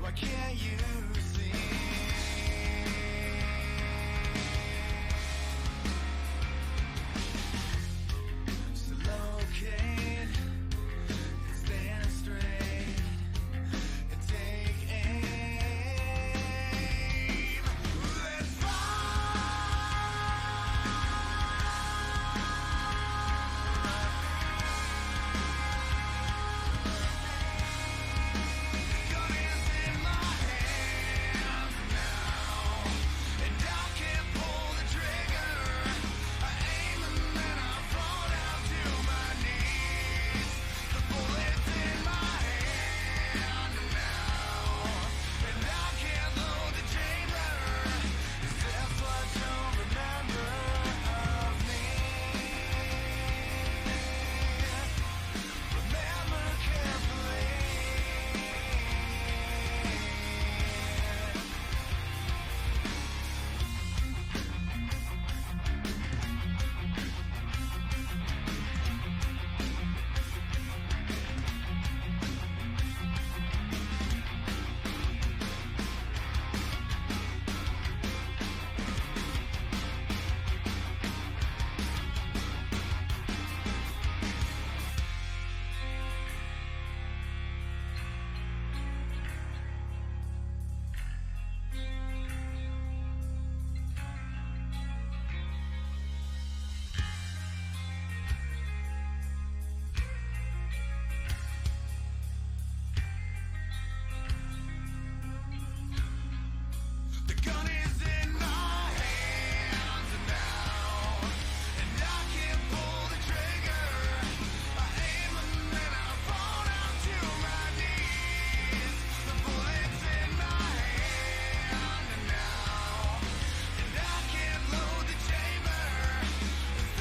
Why can't you see? So locate, stand straight, and take aim.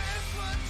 Let's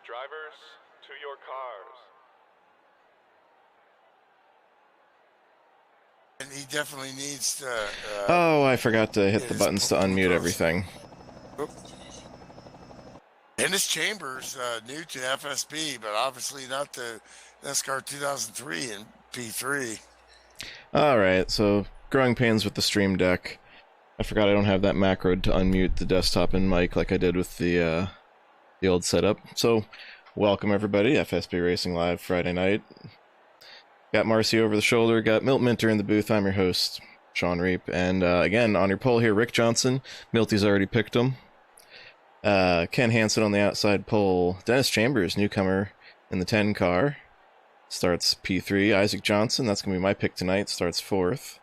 Drivers, to your cars. And he definitely needs to... oh, I forgot to hit the buttons to unmute everything. And his chamber's new to FSB, but obviously not the NASCAR 2003 and P3. Alright, so growing pains with the Stream Deck. I forgot I don't have that macro to unmute the desktop and mic like I did with the old setup. So, welcome everybody, FSB Racing Live Friday night. Got Marcy over the shoulder, got Milt Minter in the booth, I'm your host. Shawn Reap. And again, on your pole here, Rick Johnson. Milty's already picked him. Ken Hansen on the outside pole. Dennis Chambers, newcomer in the 10 car, starts P3. Isaac Johnson, that's going to be my pick tonight, starts 4th.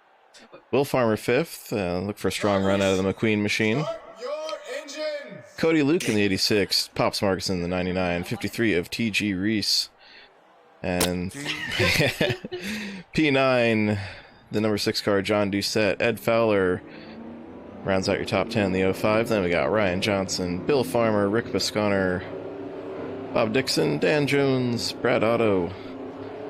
Will Farmer 5th. Look for a strong run out of the McQueen machine. Cody Luke in the 86. Pops Marcus in the 99. 53 of TG Reese. And P9, the number 6 car, John Doucette. Ed Fowler rounds out your top 10 in the 05. Then we got Ryan Johnson, Bill Farmer, Rick Bisconner, Bob Dixon, Dan Jones, Brad Otto.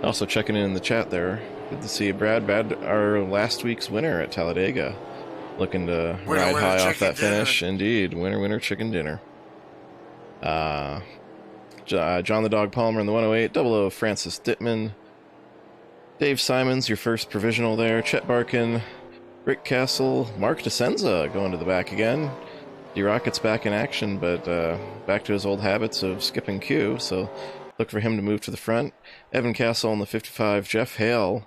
Also checking in the chat there. Good to see you, Brad. Brad, our last week's winner at Talladega. Looking to ride high off that finish. Indeed. Winner, winner, chicken dinner. John the Dog Palmer in the 108. 00 Francis Dittman. Dave Simons, your first provisional there. Chet Barkin. Rick Castle. Mark DeSenza going to the back again. D-Rocket's back in action, but back to his old habits of skipping queue, so look for him to move to the front. Evan Castle on the 55. Jeff Hale.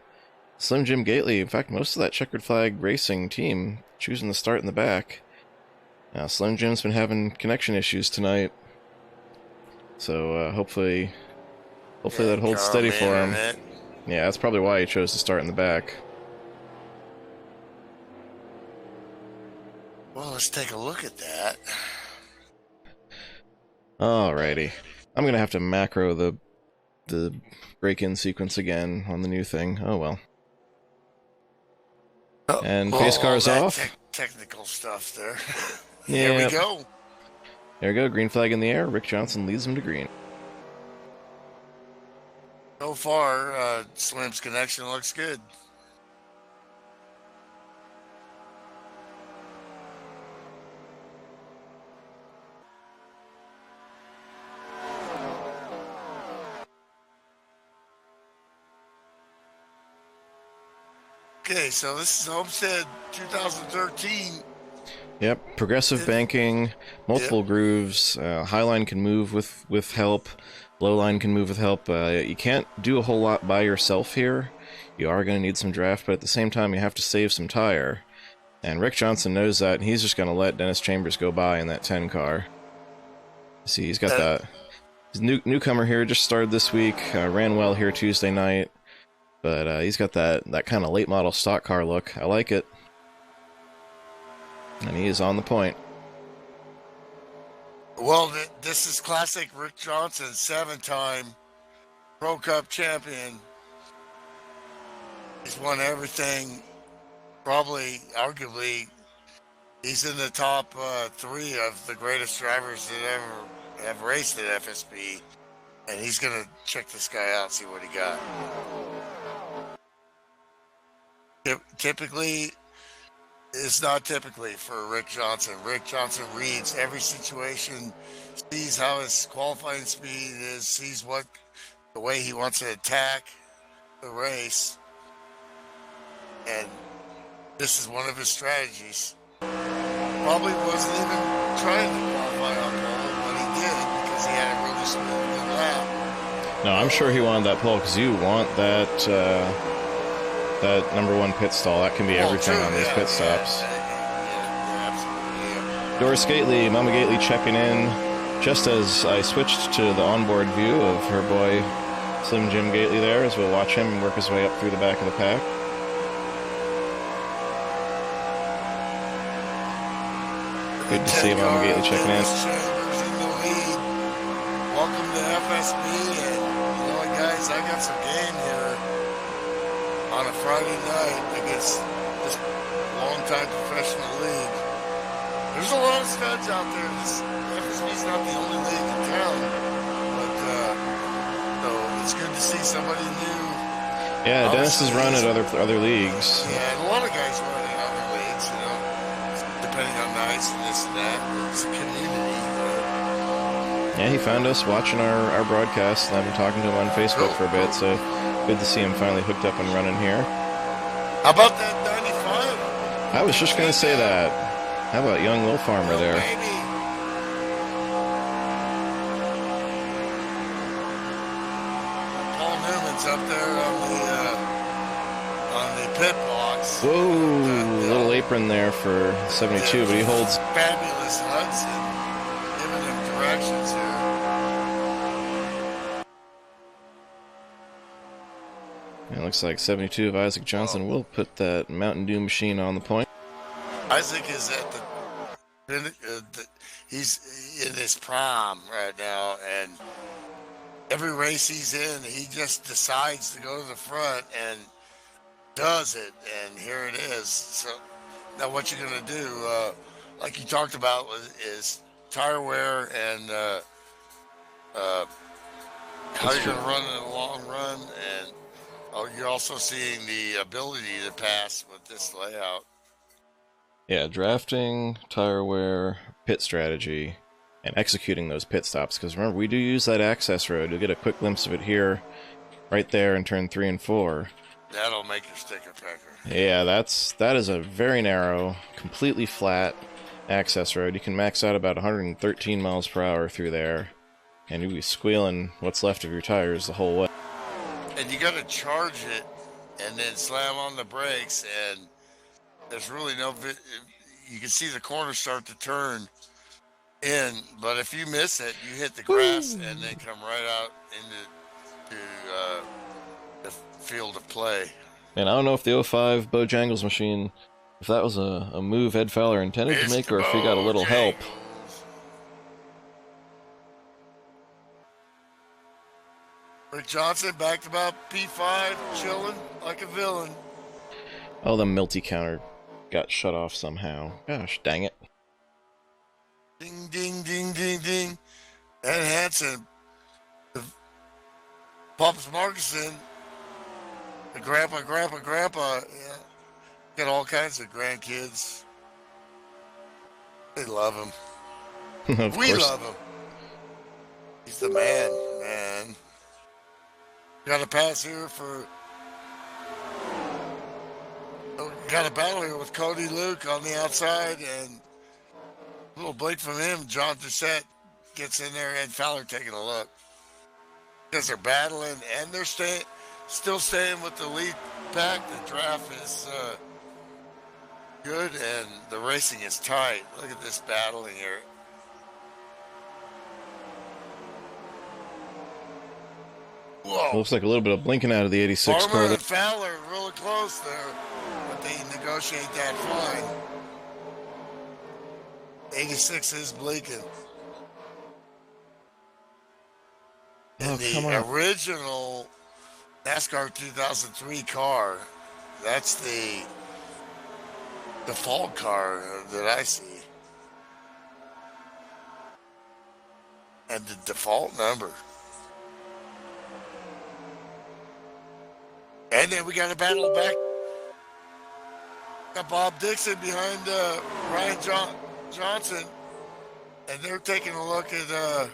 Slim Jim Gately. In fact, most of that checkered flag racing team choosing to start in the back. Now, Slim Jim's been having connection issues tonight, so hopefully that holds steady for him. Yeah, that's probably why he chose to start in the back. Well, let's take a look at that. Alrighty. I'm going to have to macro the break-in sequence again on the new thing. Oh, well. And pace car's off. Technical stuff there. Yeah. There we go. There we go. Green flag in the air. Rick Johnson leads him to green. So far, Slim's connection looks good. Okay, so this is Homestead 2013. Yep, progressive banking, multiple grooves. Highline can move with help. Lowline can move with help. You can't do a whole lot by yourself here. You are going to need some draft, but at the same time, you have to save some tire. And Rick Johnson knows that, and he's just going to let Dennis Chambers go by in that 10 car. See, he's got that. His newcomer here just started this week. Ran well here Tuesday night. But he's got that kind of late model stock car look. I like it. And he is on the point. Well, this is classic Rick Johnson, 7-time Pro Cup champion. He's won everything. Probably, arguably, he's in the top 3 of the greatest drivers that ever have raced at FSB. And he's going to check this guy out, see what he got. Typically, it's not typically for Rick Johnson. Rick Johnson reads every situation, sees how his qualifying speed is, sees the way he wants to attack the race, and this is one of his strategies. Probably wasn't even trying to qualify on pole, but he did because he had a really smooth good lap. No, I'm sure he wanted that pole because you want that number 1 pit stall. That can be everything on these pit stops. Absolutely. Doris Gately, Mama Gately checking in just as I switched to the onboard view of her boy Slim Jim Gately there, as we'll watch him work his way up through the back of the pack. Good to see Mama Gately checking in. Chambers in the lead. Welcome to FSB, and you know what, guys, I got some game here on a Friday night against this long-time professional league. There's a lot of studs out there. FSB's not the only league in town, but so it's good to see somebody new. Yeah, Dennis has run at other leagues. Yeah, and a lot of guys run in other leagues, you know, depending on nights and this and that. It's a community. Yeah, he found us watching our broadcast, and I've been talking to him on Facebook for a bit, so good to see him finally hooked up and running here. How about that 95? I was just going to say that. How about young Will Farmer there? Baby. Paul Newman's up there on the pit box. Whoa, little apron there for 72, but he holds. Fabulous Hudson giving him directions here. It looks like 72 of Isaac Johnson will put that Mountain Dew machine on the point. Isaac is at he's in his prime right now, and every race he's in, he just decides to go to the front and does it, and here it is. So now what you're going to do, like you talked about, is tire wear and how you're going to run in a long run, and you're also seeing the ability to pass with this layout. Yeah, drafting, tire wear, pit strategy, and executing those pit stops. Because remember, we do use that access road. You'll get a quick glimpse of it here, right there in turn 3 and 4. That'll make your sticker pecker. Yeah, that is a very narrow, completely flat access road. You can max out about 113 miles per hour through there, and you'll be squealing what's left of your tires the whole way. And you got to charge it and then slam on the brakes, and there's really no. You can see the corner start to turn in, but if you miss it, you hit the grass and then come right out into the field of play. And I don't know if the 05 Bojangles machine, if that was a move Ed Fowler intended to make, or if he got a little help. Rick Johnson back to about P5, chilling like a villain. Oh, the Milty counter got shut off somehow. Gosh, dang it. Ding, ding, ding, ding, ding. And Hanson, Pops Markison, the grandpa. Yeah. Got all kinds of grandkids. They love him. We love him. He's the man. Got a pass here for. Got a battle here with Cody Luke on the outside, and a little blink from him. John Doucette gets in there, and Fowler taking a look. Because they're battling, and they're still staying with the lead pack. The draft is good, and the racing is tight. Look at this battling here. Whoa. Looks like a little bit of blinking out of the 86 Farmer car. and Fowler really close there, but they negotiate that fine. 86 is blinking. Oh, The original NASCAR 2003 car, that's the default car that I see. And the default number. And then we got a battle back. Got Bob Dixon behind Ryan Johnson. And they're taking a look at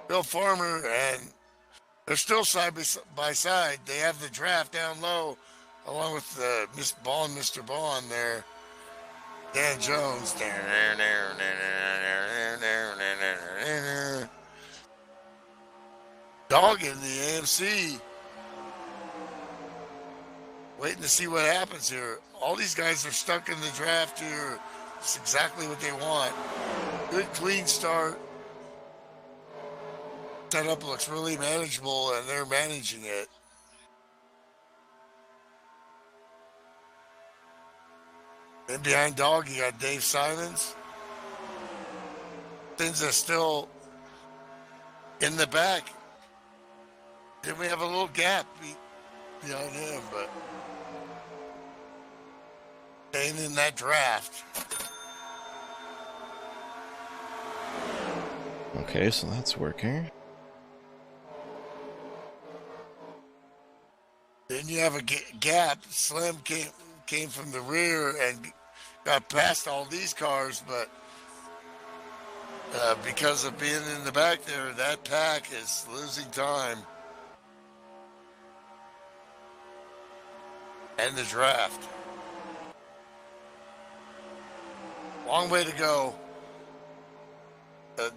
Bill Farmer, and they're still side by side. They have the draft down low, along with Mr. Bond there. Dan Jones. Dog in the AMC. Waiting to see what happens here. All these guys are stuck in the draft here. It's exactly what they want. Good, clean start. Setup looks really manageable, and they're managing it. And behind Dog, you got Dave Simons. Things are still in the back. Then we have a little gap behind him, but staying in that draft. Okay, so that's working. Then you have a gap. Slim came from the rear and got past all these cars, but because of being in the back there, that pack is losing time. And the draft. Long way to go.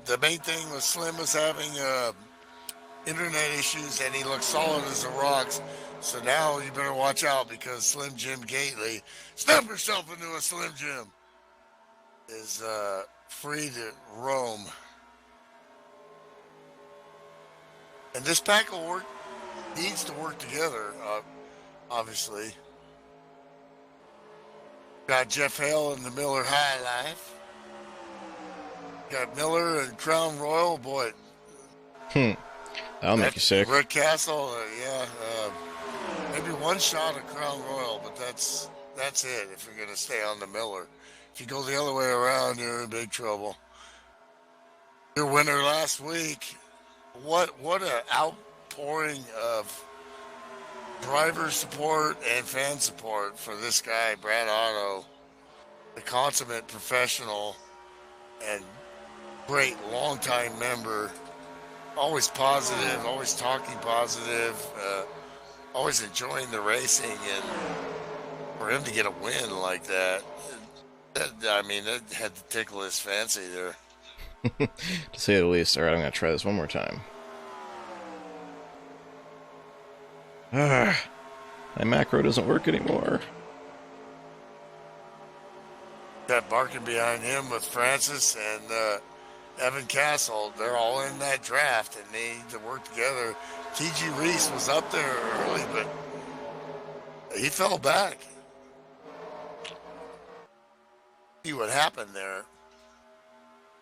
The main thing was Slim was having internet issues, and he looks solid as the rocks. So now you better watch out because Slim Jim Gately, step yourself into a Slim Jim, is free to roam. And this pack will work, needs to work together, obviously. Got Jeff Hale in the Miller High Life. Got Miller and Crown Royal, boy. That'll make you sick. Rick Castle, maybe one shot of Crown Royal, but that's it if you're going to stay on the Miller. If you go the other way around, you're in big trouble. Your winner last week, what an outpouring of driver support and fan support for this guy, Brad Otto, the consummate professional and great longtime member. Always positive, always talking positive, always enjoying the racing, and for him to get a win like that, that had to tickle his fancy there. To say the least. Alright, I'm going to try this one more time. My macro doesn't work anymore. Got barking behind him with Francis and Evan Castle. They're all in that draft, and they need to work together. T.G. Reese was up there early, but he fell back. See what happened there.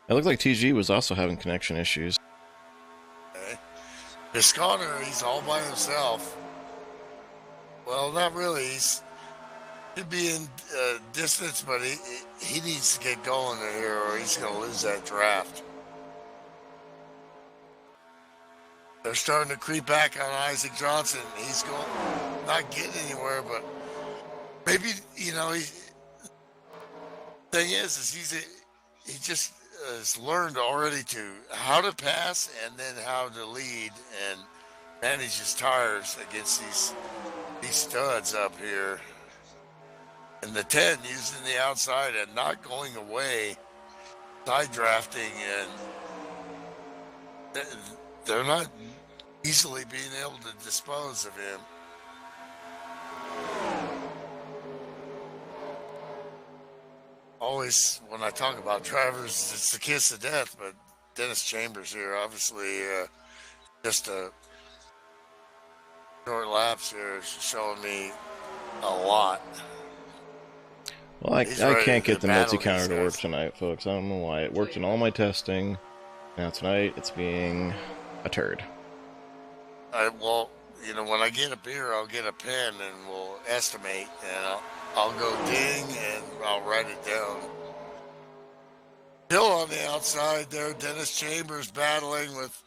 It looked like TG was also having connection issues. Okay. Biscotter, he's all by himself. Well, not really. He'd be in distance, but he needs to get going here, or he's going to lose that draft. They're starting to creep back on Isaac Johnson. He's not getting anywhere, but maybe, thing is he just has learned already how to pass and then how to lead and manage his tires against these studs up here. And the 10 using the outside and not going away, side drafting, and they're not easily being able to dispose of him. Always, when I talk about drivers, it's the kiss of death, but Dennis Chambers here, obviously, just a short lapse here is showing me a lot. Well, I can't get the multi-counter to work tonight, folks. I don't know why. It worked in all my testing. Now tonight, it's being a turd. When I get a beer, I'll get a pen and we'll estimate, and I'll go ding and I'll write it down. Still on the outside there, Dennis Chambers battling with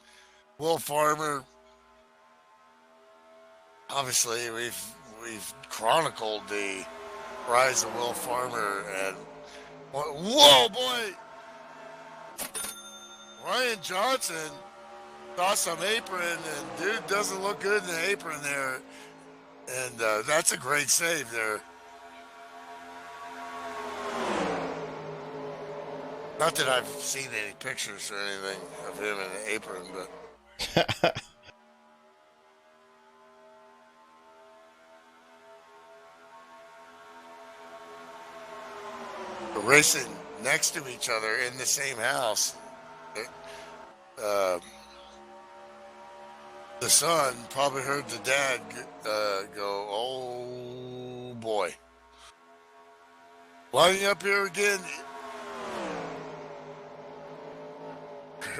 Will Farmer. Obviously, we've chronicled the rise of Will Farmer, and whoa, boy! Ryan Johnson saw some apron, and dude doesn't look good in the apron there, and that's a great save there. Not that I've seen any pictures or anything of him in the apron, but racing next to each other in the same house. The son probably heard the dad go, oh boy. Lining up here again.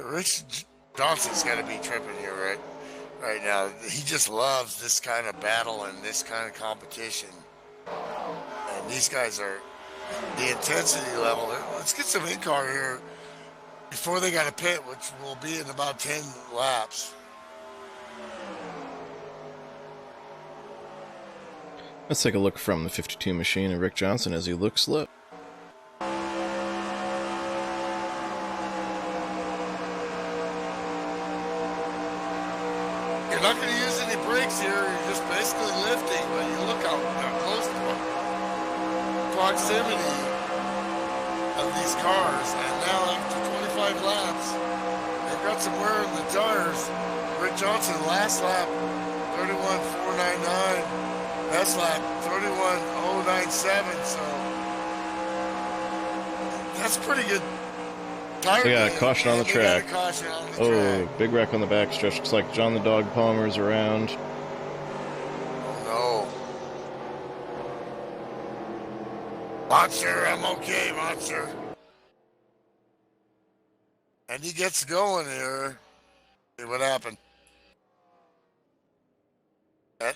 Rich Johnson's got to be tripping here right now. He just loves this kind of battle and this kind of competition. And these guys are the intensity level. Let's get some in-car here before they got a pit, which will be in about 10 laps. Let's take a look from the 52 machine of Rick Johnson as he looks slip. You're not going to use any brakes here. You're just basically lifting, but you look how close to proximity of these cars. And now after 25 laps, they've got got some wear on the tires. Rick Johnson last lap 31.499. Best lap 31.097. So that's pretty good. We got a caution on the track. Oh, big wreck on the backstretch. Looks like John the Dog Palmer's around. Oh no. Monster, I'm okay, Monster. And he gets going here. See what happened.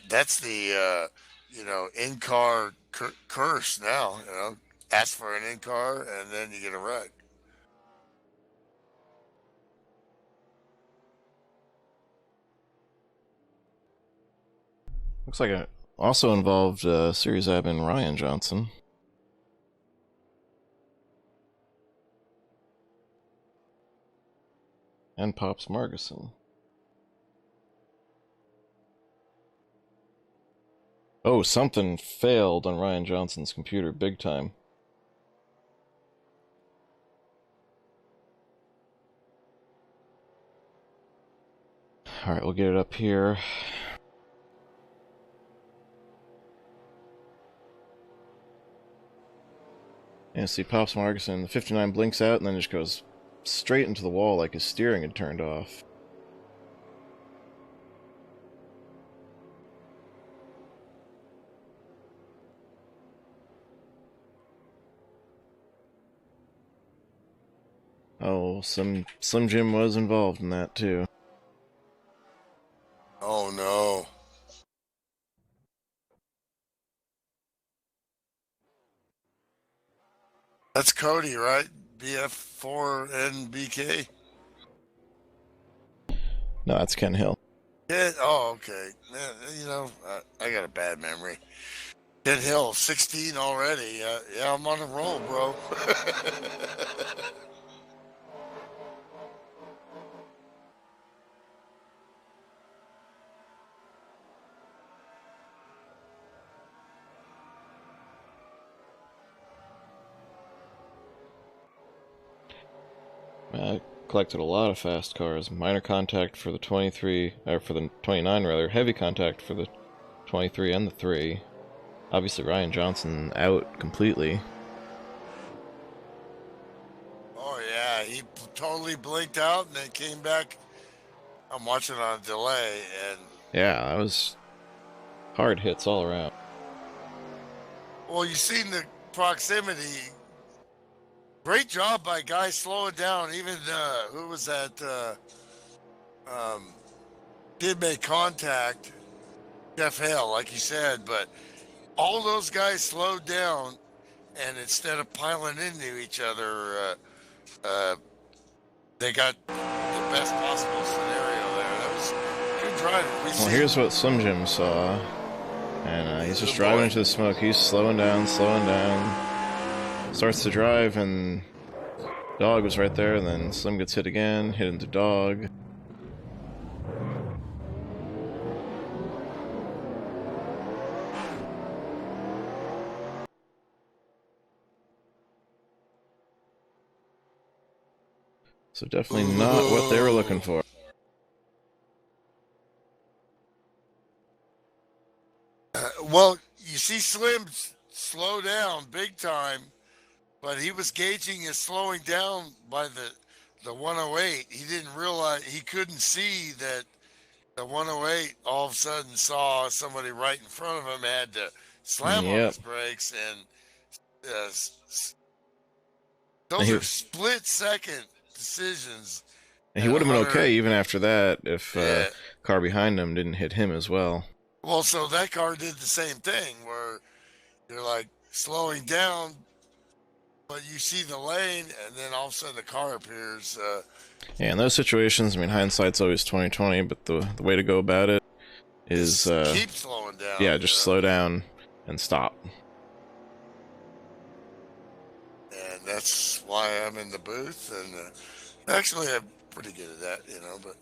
That's the in-car curse now. Ask for an in-car and then you get a wreck. Looks like it also involved series admin Ryan Johnson. And Pops Margison. Oh, something failed on Ryan Johnson's computer big time. Alright, we'll get it up here. And see Pops Margison, the 59 blinks out and then just goes straight into the wall like his steering had turned off. Oh, Slim Jim was involved in that too. Oh no. That's Cody, right? BF4NBK? No, that's Ken Hill. Yeah, oh, okay. Man, I got a bad memory. Ken Hill, 16 already. Yeah, I'm on a roll, bro. I collected a lot of fast cars. Minor contact for the 23, or for the 29 rather. Heavy contact for the 23 and the 3. Obviously Ryan Johnson out completely. Oh yeah, he totally blinked out and then came back. I'm watching on a delay and... Yeah, that was hard hits all around. Well, you seen the proximity. Great job by guys slowing down. Even who was that? Did make contact, Jeff Hale, like you said, but all those guys slowed down, and instead of piling into each other, they got the best possible scenario there. That was good driving. Well, here's what Slim Jim saw, and he's just driving into the smoke. He's slowing down. Starts to drive, and Dog was right there, and then Slim gets hit again, hit into Dog. So definitely not what they were looking for. Well, you see Slim slow down big time, but he was gauging his slowing down by the 108. He didn't realize, he couldn't see that the 108 all of a sudden saw somebody right in front of him, had to slam on his brakes, and those are split-second decisions. And he would have been okay even after that if car behind him didn't hit him as well. Well, so that car did the same thing where you're like slowing down, but you see the lane, and then all of a sudden the car appears. Yeah, in those situations, I mean, hindsight's always 20/20, but the way to go about it is keep slowing down. Yeah, just slow down and stop. And that's why I'm in the booth, and actually I'm pretty good at that, but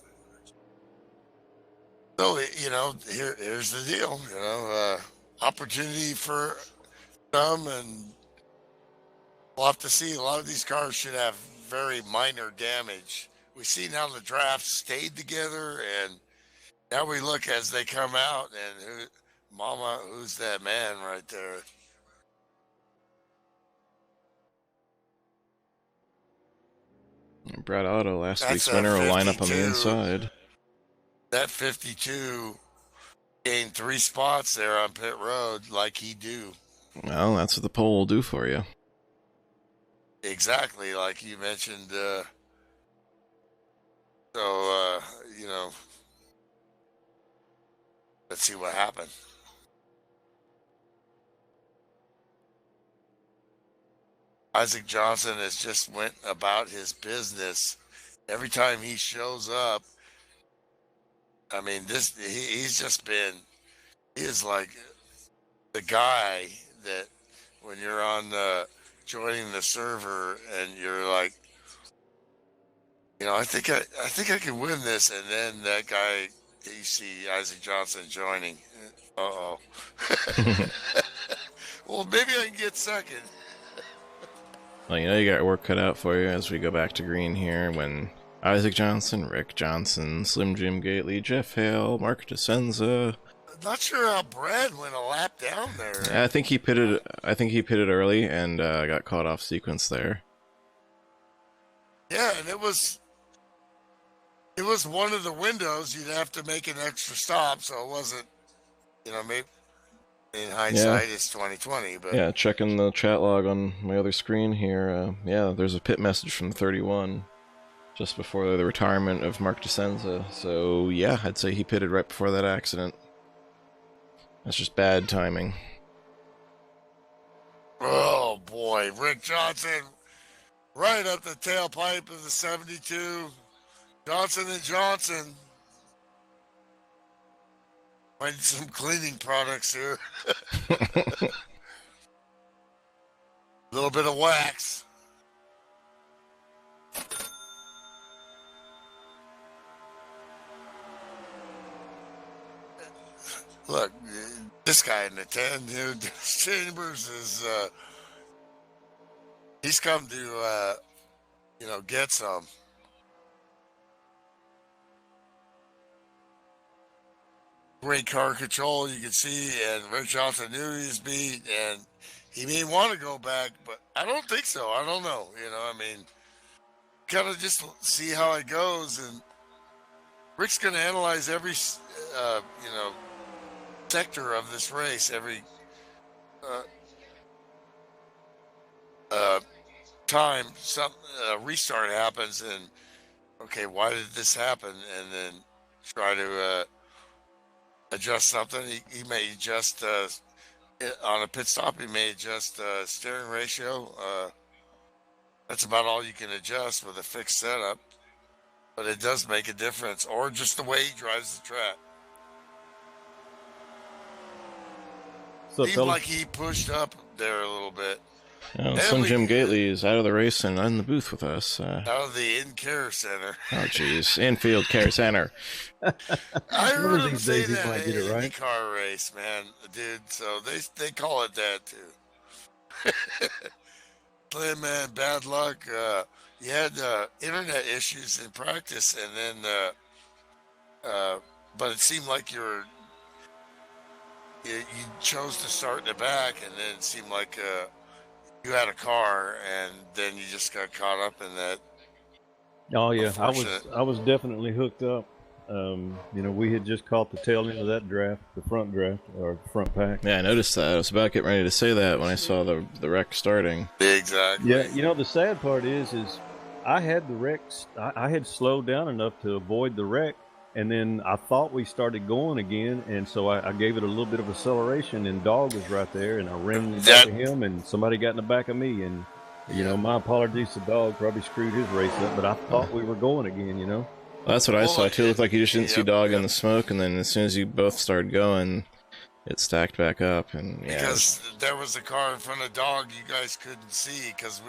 so here's the deal, opportunity for some, and we'll have to see. A lot of these cars should have very minor damage we see now the draft stayed together, and now we look as they come out, and who's that man right there? Brad Otto, last That's week's a winner, will line up 52. on the inside. That 52 gained 3 spots there on pit road, like he do. Well, that's what the poll will do for you. Exactly, like you mentioned. You know, let's see what happened. Isaac Johnson has just went about his business. Every time he shows up, I mean, he's just been, he is like the guy that when you're on joining the server and you're like, I think I can win this, and then that guy, you see Isaac Johnson joining. Uh-oh. Well, maybe I can get second. Well, you got work cut out for you as we go back to green here when Isaac Johnson, Rick Johnson, Slim Jim Gately, Jeff Hale, Mark DeSenza. Not sure how Brad went a lap down there. Yeah, I think he pitted early and got caught off sequence there. Yeah, and it was one of the windows. You'd have to make an extra stop, so it wasn't, maybe in hindsight it's 2020. But yeah, checking the chat log on my other screen here. There's a pit message from 31 just before the retirement of Mark DeSenza. So yeah, I'd say he pitted right before that accident. That's just bad timing. Oh boy, Rick Johnson right up the tailpipe of the 72. Johnson and Johnson. Might need some cleaning products here. A little bit of wax. Look, this guy in the 10, Chambers is, he's come to, get some. Great car control, you can see, and Rick Johnson knew he was beat, and he may want to go back, but I don't think so. I don't know. Kind of just see how it goes, and Rick's going to analyze every, sector of this race, every time some restart happens, and okay, why did this happen? And then try to adjust something. He may adjust on a pit stop. He may adjust steering ratio. That's about all you can adjust with a fixed setup, but it does make a difference. Or just the way he drives the track. Seemed like he pushed up there a little bit. Slim Jim Gately is out of the race and in the booth with us. Out of the in-care center. Oh, jeez. Infield care center. I heard him say that in any car race, man. Dude, so they call it that, too. Slim, man, bad luck. You had internet issues in practice, and then, but it seemed like you chose to start in the back, and then it seemed like you had a car, and then you just got caught up in that. Oh yeah, I was definitely hooked up. We had just caught the tail end of that draft, the front draft or the front pack. Yeah, I noticed that. I was about getting ready to say that when I saw the wreck starting. Exactly. Yeah, the sad part is I had the wrecks. I had slowed down enough to avoid the wreck. And then I thought we started going again, and so I gave it a little bit of acceleration, and Dog was right there, and I ran in the back of him, and somebody got in the back of me, and, my apologies to Dog, probably screwed his race up, but I thought we were going again, Well, that's what I saw, too. It looked like you just didn't see Dog in the smoke, and then as soon as you both started going, it stacked back up, and Because there was a car in front of Dog you guys couldn't see, because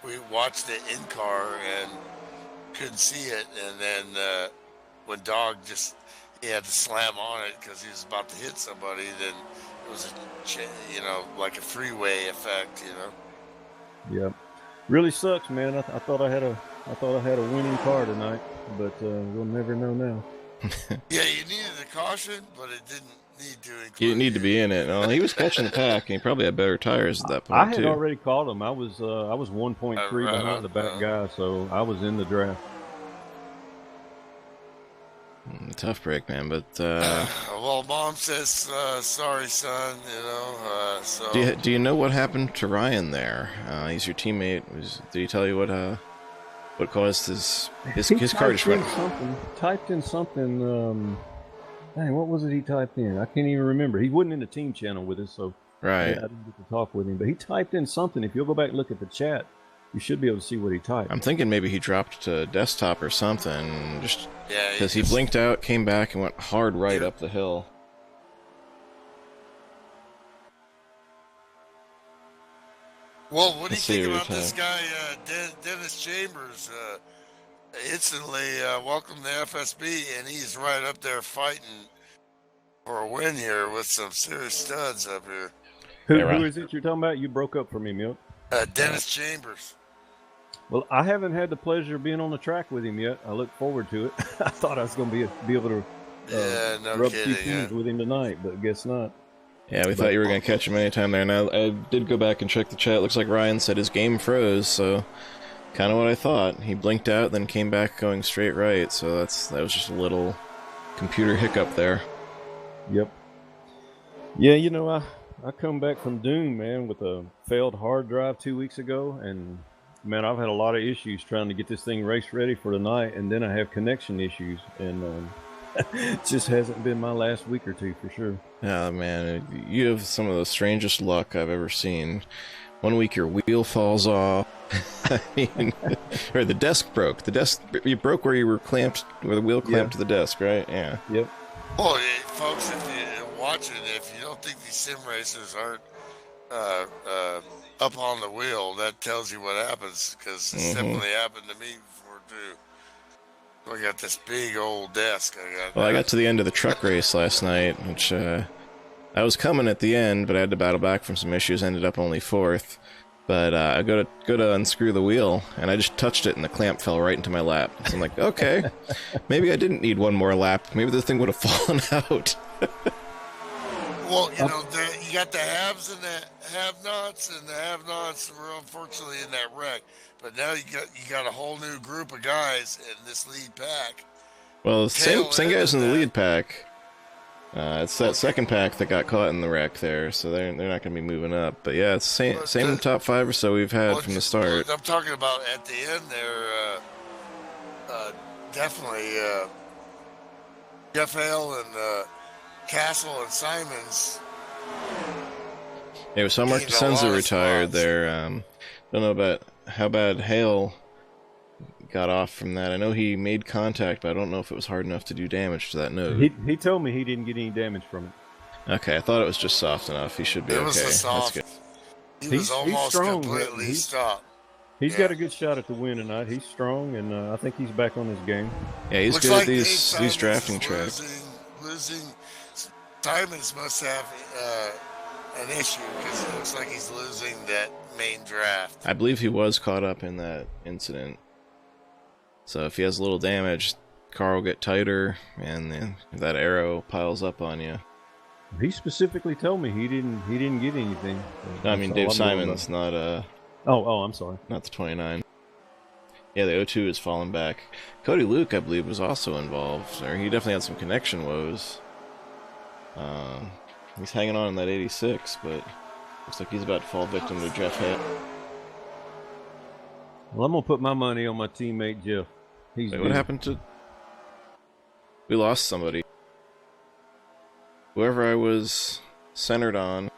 we watched it in car and couldn't see it, and then... when Dog he had to slam on it because he was about to hit somebody, then it was like a freeway effect, Yep. Really sucks, man. I thought I had a winning car tonight, but we'll never know now. Yeah, you needed a caution, but it didn't need to include. You didn't need to be in it. No, he was catching the pack, and he probably had better tires at that I point had too. already called him. I was 1.3 behind the back guy, so I was in the draft. Tough break, man. But well, Mom says sorry, son. You know. So do you know what happened to Ryan there? He's your teammate. Did he tell you what caused his car just went? Typed in something. Dang, what was it he typed in? I can't even remember. He wasn't in the team channel with us, so right. I didn't get to talk with him. But he typed in something. If you'll go back and look at the chat, you should be able to see what he typed. I'm thinking maybe he dropped to desktop or something, just because he blinked out, came back, and went hard right up the hill. Well, what do you think about this guy, Dennis Chambers? Instantly welcomed the FSB, and he's right up there fighting for a win here with some serious studs up here. Who is it you're talking about? You broke up for me, Milt. Dennis Chambers. Well, I haven't had the pleasure of being on the track with him yet. I look forward to it. I thought I was going to be able to rub TPs with him tonight, but guess not. Yeah, we thought you were going to catch him anytime there. Now, I did go back and check the chat. Looks like Ryan said his game froze, so kind of what I thought. He blinked out, then came back going straight right, so that was just a little computer hiccup there. Yep. Yeah, you know, I come back from Doom, man, with a failed hard drive 2 weeks ago, and man, I've had a lot of issues trying to get this thing race ready for tonight, and then I have connection issues, and it just hasn't been my last week or two for sure. Yeah, man, you have some of the strangest luck I've ever seen. 1 week your wheel falls off. I mean, or the desk broke. You broke where you were clamped, where the wheel clamped to the desk, right? Yeah. Yep. Well, folks, if you're watching, if you don't think these sim racers aren't up on the wheel, that tells you what happens, because it's definitely happened to me before too. I got this big old desk. I got to the end of the truck race last night, which I was coming at the end, but I had to battle back from some issues. Ended up only 4th. But I go to unscrew the wheel, and I just touched it, and the clamp fell right into my lap. So I'm like, okay, maybe I didn't need one more lap. Maybe the thing would have fallen out. Well, you know, you got the haves and the have-nots, and the have-nots were unfortunately in that wreck. But now you got a whole new group of guys in this lead pack. Well, the same guys in the lead pack. It's that second pack that got caught in the wreck there, so they're not going to be moving up. But yeah, it's the same top 5 or so we've had from the start. I'm talking about at the end there, definitely Jeff Hale and Castle and Simons. Yeah, so Mark DeSenza retired there. Don't know about how bad Hale got off from that. I know he made contact, but I don't know if it was hard enough to do damage to that node. He told me he didn't get any damage from it. Okay, I thought it was just soft enough. He should be okay. It was the soft. That's good. He was almost strong, completely stopped. He's got a good shot at the win tonight. He's strong, and I think he's back on his game. Yeah, he's good at these drafting tracks. Losing. Simons must have an issue, because it looks like he's losing that main draft. I believe he was caught up in that incident. So if he has a little damage, car will get tighter, and then that arrow piles up on you. He specifically told me he didn't get anything. No, I mean Dave Simons, not Oh, I'm sorry. Not the 29. Yeah, the O2 has fallen back. Cody Luke, I believe, was also involved. Or he definitely had some connection woes. He's hanging on in that 86, but looks like he's about to fall victim to Jeff Hale. Well, I'm gonna put my money on my teammate Jeff. Wait, what happened to... We lost somebody. Whoever I was centered on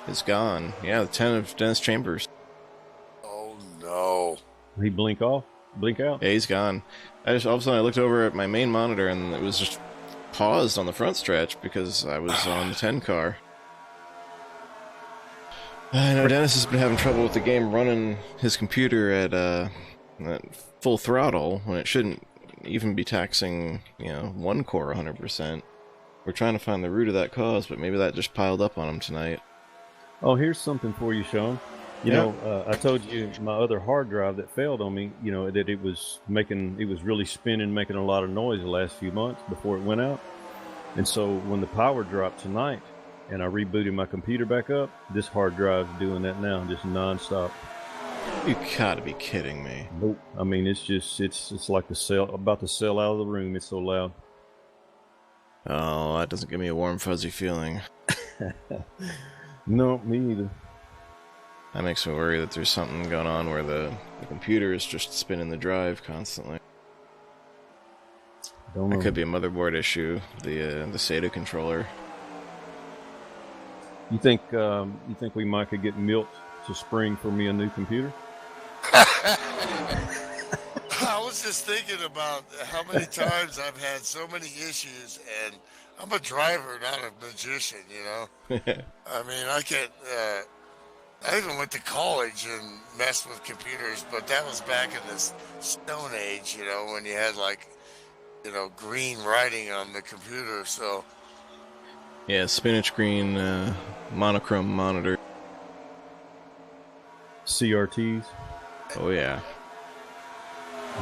is gone. Yeah, the 10 of Dennis Chambers. Oh, no. He blink out? Yeah, he's gone. All of a sudden I looked over at my main monitor, and it was just paused on the front stretch because I was on the 10 car. I know Dennis has been having trouble with the game running his computer at full throttle when it shouldn't even be taxing, one core 100%. We're trying to find the root of that cause, but maybe that just piled up on him tonight. Oh, here's something for you, Shawn. You Yeah. know, I told you my other hard drive that failed on me, you know, that it was really spinning, making a lot of noise the last few months before it went out. And so when the power dropped tonight and I rebooted my computer back up, this hard drive's doing that now, just nonstop. You gotta be kidding me. Nope. I mean, it's like about to sell out of the room. It's so loud. Oh, that doesn't give me a warm, fuzzy feeling. No, me either. That makes me worry that there's something going on where the computer is just spinning the drive constantly. Don't know. That could be a motherboard issue, the SATA controller. You think we might could get Milt to spring for me a new computer? I was just thinking about how many times I've had so many issues, and I'm a driver, not a magician, you know? I mean, I even went to college and messed with computers, but that was back in this Stone Age, you know, when you had green writing on the computer, so. Yeah, spinach green monochrome monitor. CRTs. Oh yeah.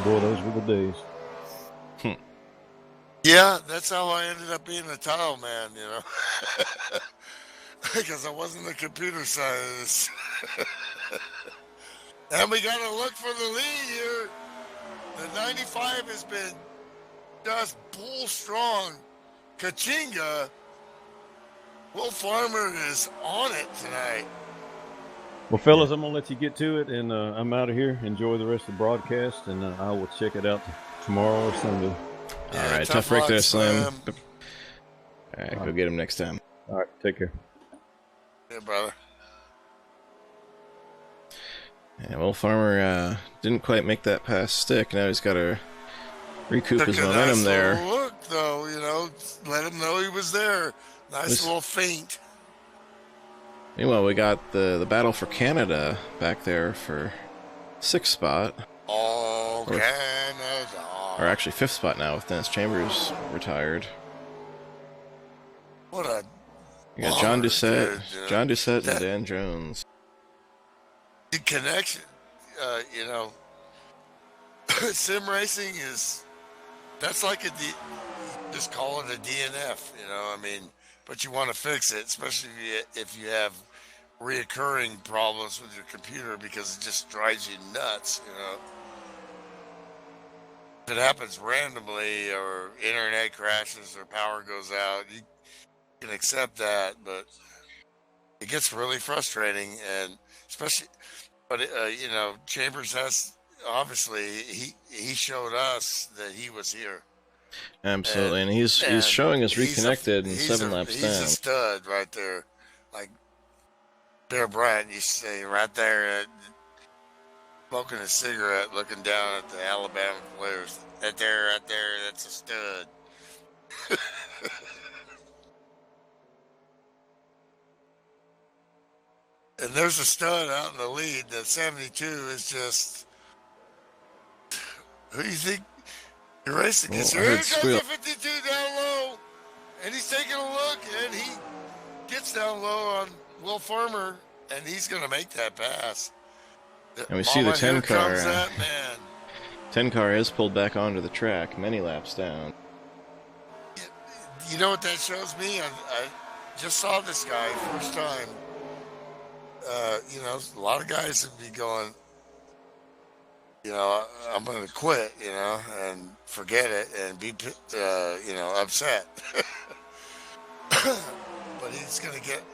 Boy, those were the days. Yeah, that's how I ended up being a tile man, you know, because I wasn't a computer scientist. And we got to look for the lead here. The 95 has been just bull strong. Kachinga. Will Farmer is on it tonight. Well, fellas, I'm going to let you get to it, and I'm out of here. Enjoy the rest of the broadcast, and I will check it out tomorrow or Sunday. Yeah, All right, tough break there, Slim. Slim. All right, go get him next time. All right, take care. Yeah, brother. Yeah, well, Farmer didn't quite make that pass stick. Now he's got to recoup his momentum there. Look, though, you know, let him know he was there. Nice little feint. Meanwhile, we got the battle for Canada back there for 6th spot. Oh, Canada. Or actually 5th spot now with Dennis Chambers retired. What a... You got John Doucette, and Dan Jones. The connection, you know, sim racing that's like just call it a DNF, you know, I mean, but you want to fix it, especially if you have reoccurring problems with your computer because it just drives you nuts, you know. If it happens randomly or internet crashes or power goes out, you can accept that, but it gets really frustrating, and especially, but you know, Chambers has obviously he showed us that he was here. Absolutely, and he's showing us reconnected and 7 laps down. He's a stud right there, like Bear Bryant used to say, right there, smoking a cigarette, looking down at the Alabama players. Right there, that's a stud. And there's a stud out in the lead. The 72 is just. Who do you think you're racing against? Here comes the 52 down low. And he's taking a look, and he gets down low on Will Farmer, and he's going to make that pass. And we see the 10 car. That man. 10 car has pulled back onto the track, many laps down. You know what that shows me? I just saw this guy first time. You know, a lot of guys would be going, you know, I'm going to quit, you know, and forget it and be, you know, upset. But he's going to get,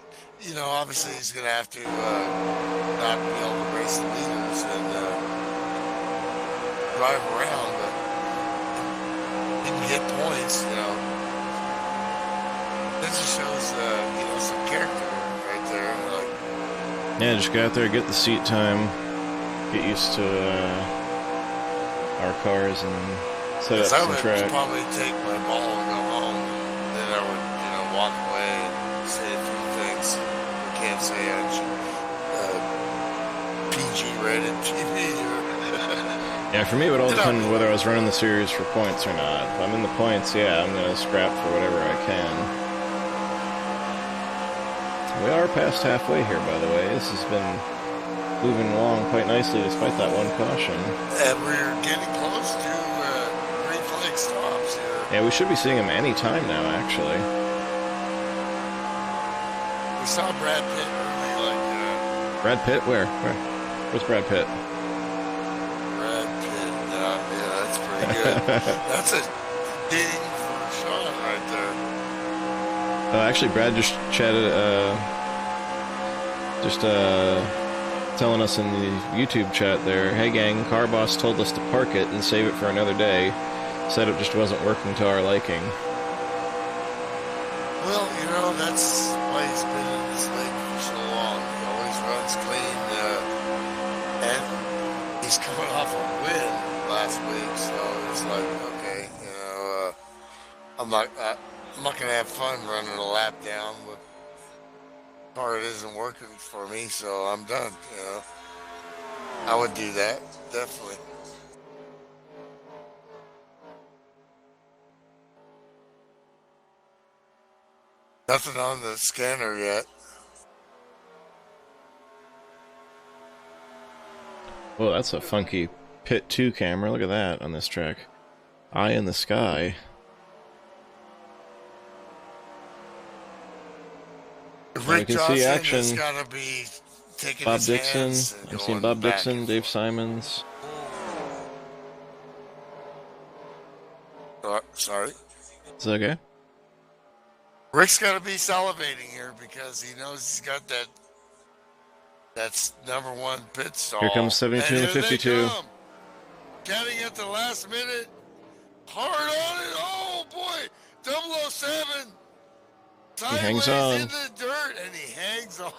you know, obviously he's going to have to not be able to race the leaders and drive around, but he can get points, you know. That just shows, you know, some character right there. Like, yeah, just get out there, get the seat time, get used to our cars, and set up some track. I would probably take my ball and go home. Then I would, you know, walk away and say a few things I can't say on PG-rated TV. Yeah, for me, it would all depend whether I was running the series for points or not. If I'm in the points, yeah, I'm going to scrap for whatever I can. We are past halfway here, by the way. This has been moving along quite nicely despite that one caution. And we're getting close to green flag stops here. Yeah, we should be seeing him any time now, actually. We saw Brad Pitt really like Brad Pitt? Where? Where's Brad Pitt? Brad Pitt. Yeah, that's pretty good. That's a ding for Shawn right there. Actually, Brad just chatted, telling us in the YouTube chat there, hey gang, car boss told us to park it and save it for another day. Said it just wasn't working to our liking. Well, you know, that's why he's been in this league for so long. He always runs clean, and he's coming off a win last week, so it's like, okay, you know, I'm not gonna have fun running a lap down with a car that isn't working for me, so I'm done. You know, I would do that definitely. Nothing on the scanner yet. Whoa, that's a funky Pit 2 camera. Look at that on this track. Eye in the sky. Rick can Johnson see action. has got to be taking Bob his Dixon. hands and I've seen going Bob back Dixon, and Dave forth. Simons. Sorry. Is that okay? Rick's got to be salivating here because he knows he's got that's number one pit stall. Here comes 72 and 52. Counting at the last minute. Hard on it. Oh, boy. 007. He hangs on. In the dirt, and he hangs on.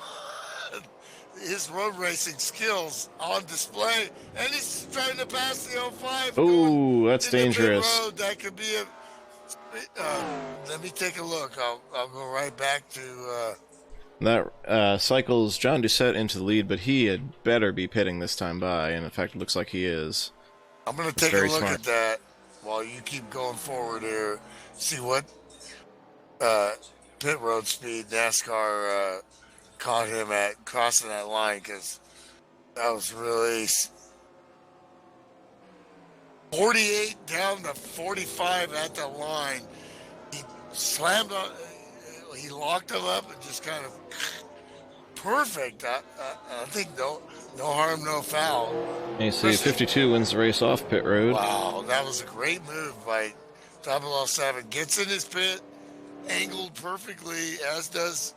His road racing skills on display. And he's trying to pass the 05. Ooh, that's into pit dangerous. road. That could be a... let me take a look. I'll go right back to... That cycles John Doucette into the lead, but he had better be pitting this time by, and in fact it looks like he is. I'm going to take a look smart. at that while you keep going forward here. See what pit road speed NASCAR caught him at crossing that line, because that was really 48 down to 45 at the line. He slammed on, he locked him up and just kind of perfect. I think no harm, no foul. And you see 52 wins the race off pit road. Wow, that was a great move by 007. Gets in his pit, angled perfectly, as does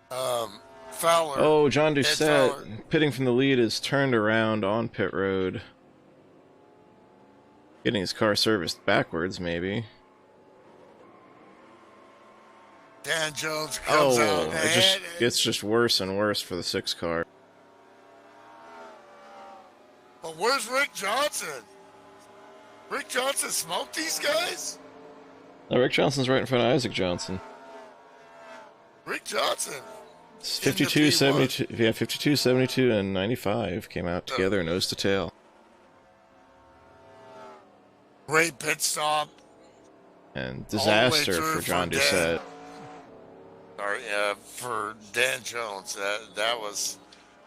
Fowler. Oh, John Doucette, pitting from the lead, is turned around on pit road. Getting his car serviced backwards, maybe. Dan Jones comes out ahead. It gets just worse and worse for the 6 car. But where's Rick Johnson? Rick Johnson smoked these guys? No, Rick Johnson's right in front of Isaac Johnson. Rick Johnson. It's 52, 72, yeah, 52, 72, and 95 came out together nose to tail. Great pit stop. And disaster for John Doucette. Sorry, for Dan Jones. That was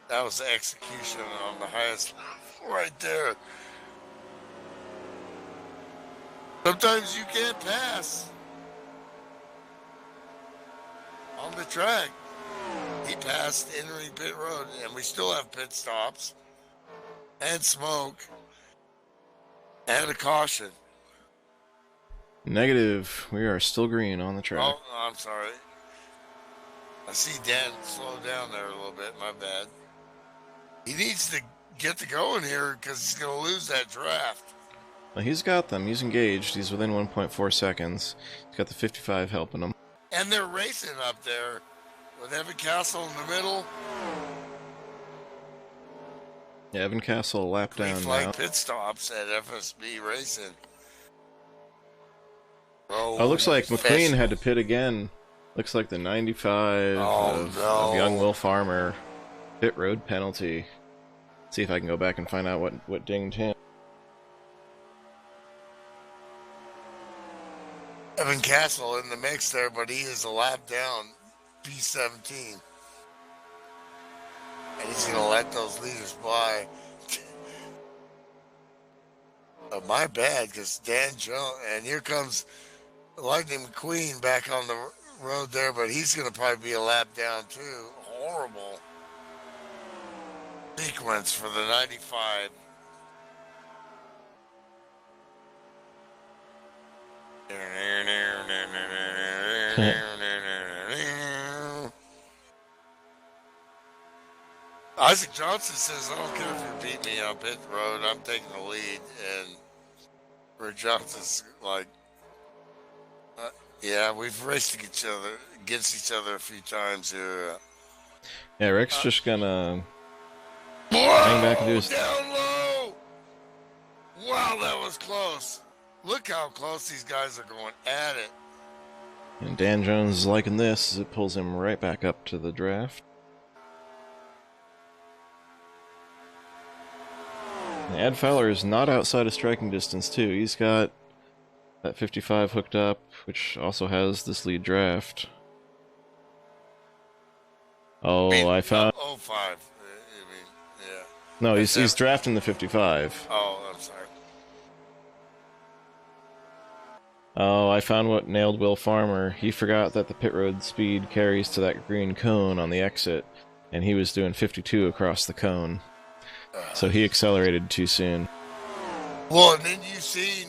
execution on the highest level right there. Sometimes you can't pass on the track. He passed entering pit road, and we still have pit stops and smoke and a caution. Negative. We are still green on the track. Oh, I'm sorry. I see Dan slow down there a little bit. My bad. He needs to get to going here because he's going to lose that draft. Well, he's got them. He's engaged. He's within 1.4 seconds. He's got the 55 helping him. And they're racing up there with Evan Castle in the middle. Yeah, Evan Castle a lap Green down flag now. pit stops at FSB Racing. Oh, looks like McLean had to pit again. Looks like the 95 of young Will Farmer. Pit road penalty. See if I can go back and find out what dinged him. Evan Castle in the mix there, but he is a lap down. P17. and he's going to let those leaders by. My bad, because Dan Jones, and here comes Lightning McQueen back on the road there, but he's going to probably be a lap down too. Horrible sequence for the 95. Isaac Johnson says, I don't care if you beat me on pit road, I'm taking the lead. And Rick Johnson's like, yeah, we've raced against each other a few times here. Yeah, Rick's just gonna hang back and do his... down low! Wow, that was close. Look how close these guys are going at it. And Dan Jones is liking this as it pulls him right back up to the draft. And Ed Fowler is not outside of striking distance too. He's got that 55 hooked up, which also has this lead draft. Oh, I found... 05. I mean, yeah. No, he's drafting the 55. Oh, I'm sorry. Oh, I found what nailed Will Farmer. He forgot that the pit road speed carries to that green cone on the exit, and he was doing 52 across the cone. So he accelerated too soon. Well, and then you've seen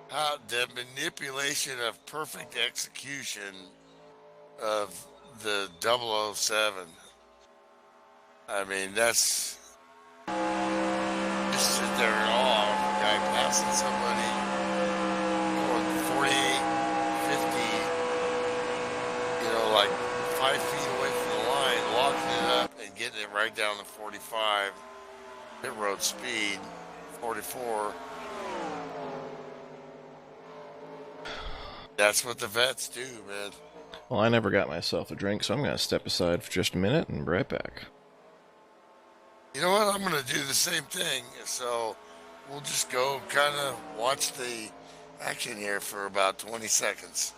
how the manipulation of perfect execution of the 007. I mean, that's just sit there in awe of a guy passing somebody going 48, 50, you know, like 5 feet away from the line, locking it up and getting it right down to 45. Pit road speed, 44. That's what the vets do, man. Well, I never got myself a drink, so I'm going to step aside for just a minute and be right back. You know what? I'm going to do the same thing. So we'll just go kind of watch the action here for about 20 seconds.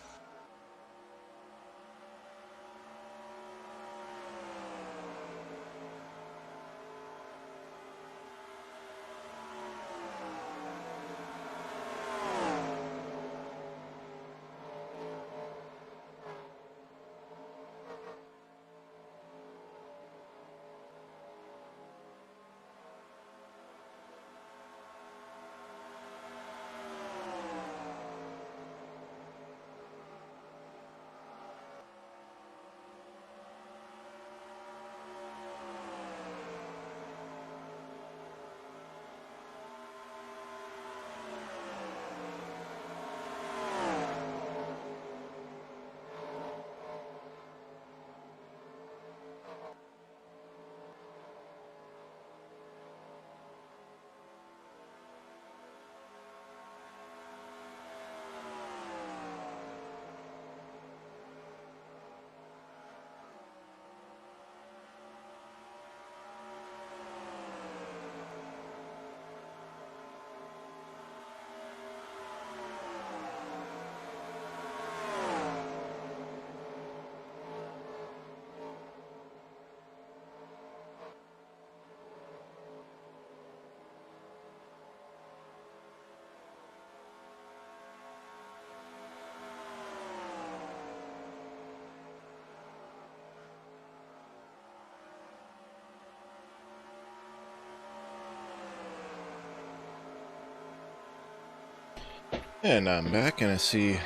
And I'm back, and I see...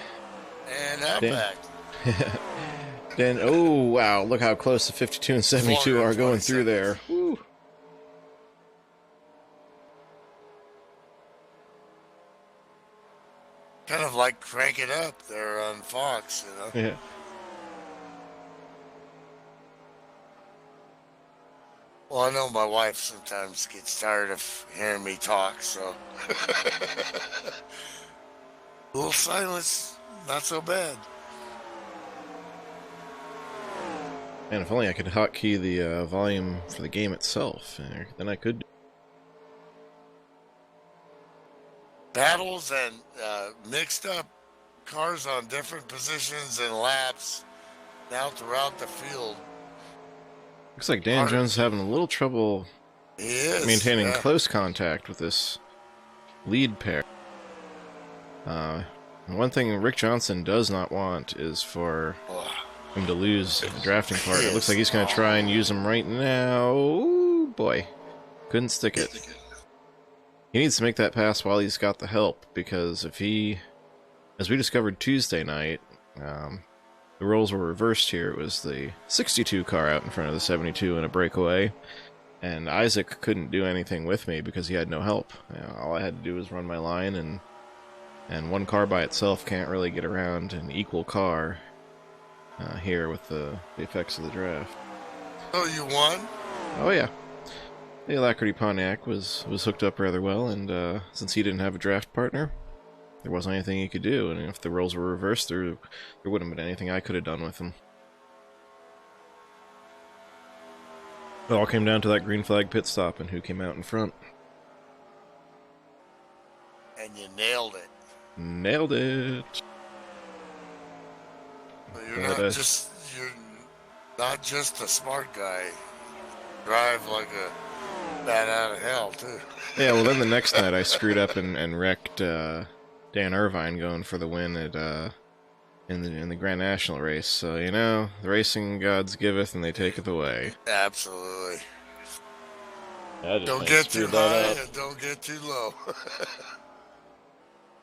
And I'm back. Dan, oh, wow, look how close the 52 and 72 are going through there. Woo. Kind of like Crank It Up there on Fox, you know? Yeah. Well, I know my wife sometimes gets tired of hearing me talk, so... A little silence, not so bad. Man, if only I could hotkey the volume for the game itself, then I could. Battles and mixed up cars on different positions and laps now throughout the field. Looks like Dan Jones is having a little trouble He is maintaining yeah. close contact with this lead pair. One thing Rick Johnson does not want is for him to lose a drafting partner. It looks like he's going to try and use him right now. Ooh, boy. Couldn't stick it. He needs to make that pass while he's got the help, because if he, as we discovered Tuesday night, the roles were reversed here. It was the 62 car out in front of the 72 in a breakaway, and Isaac couldn't do anything with me because he had no help. All I had to do was run my line, and one car by itself can't really get around an equal car here with the effects of the draft. Oh, you won? Oh yeah. The Alacrity Pontiac was hooked up rather well, and since he didn't have a draft partner, there wasn't anything he could do, and if the roles were reversed, there wouldn't have been anything I could have done with him. It all came down to that green flag pit stop and who came out in front. And you nailed it. Nailed it! So you're not just a smart guy. Drive like a bat out of hell, too. Yeah, well then the next night I screwed up and wrecked Dan Irvine going for the win at in the Grand National race. So, you know, the racing gods giveth and they taketh away. Absolutely. Don't get too high and don't get too low.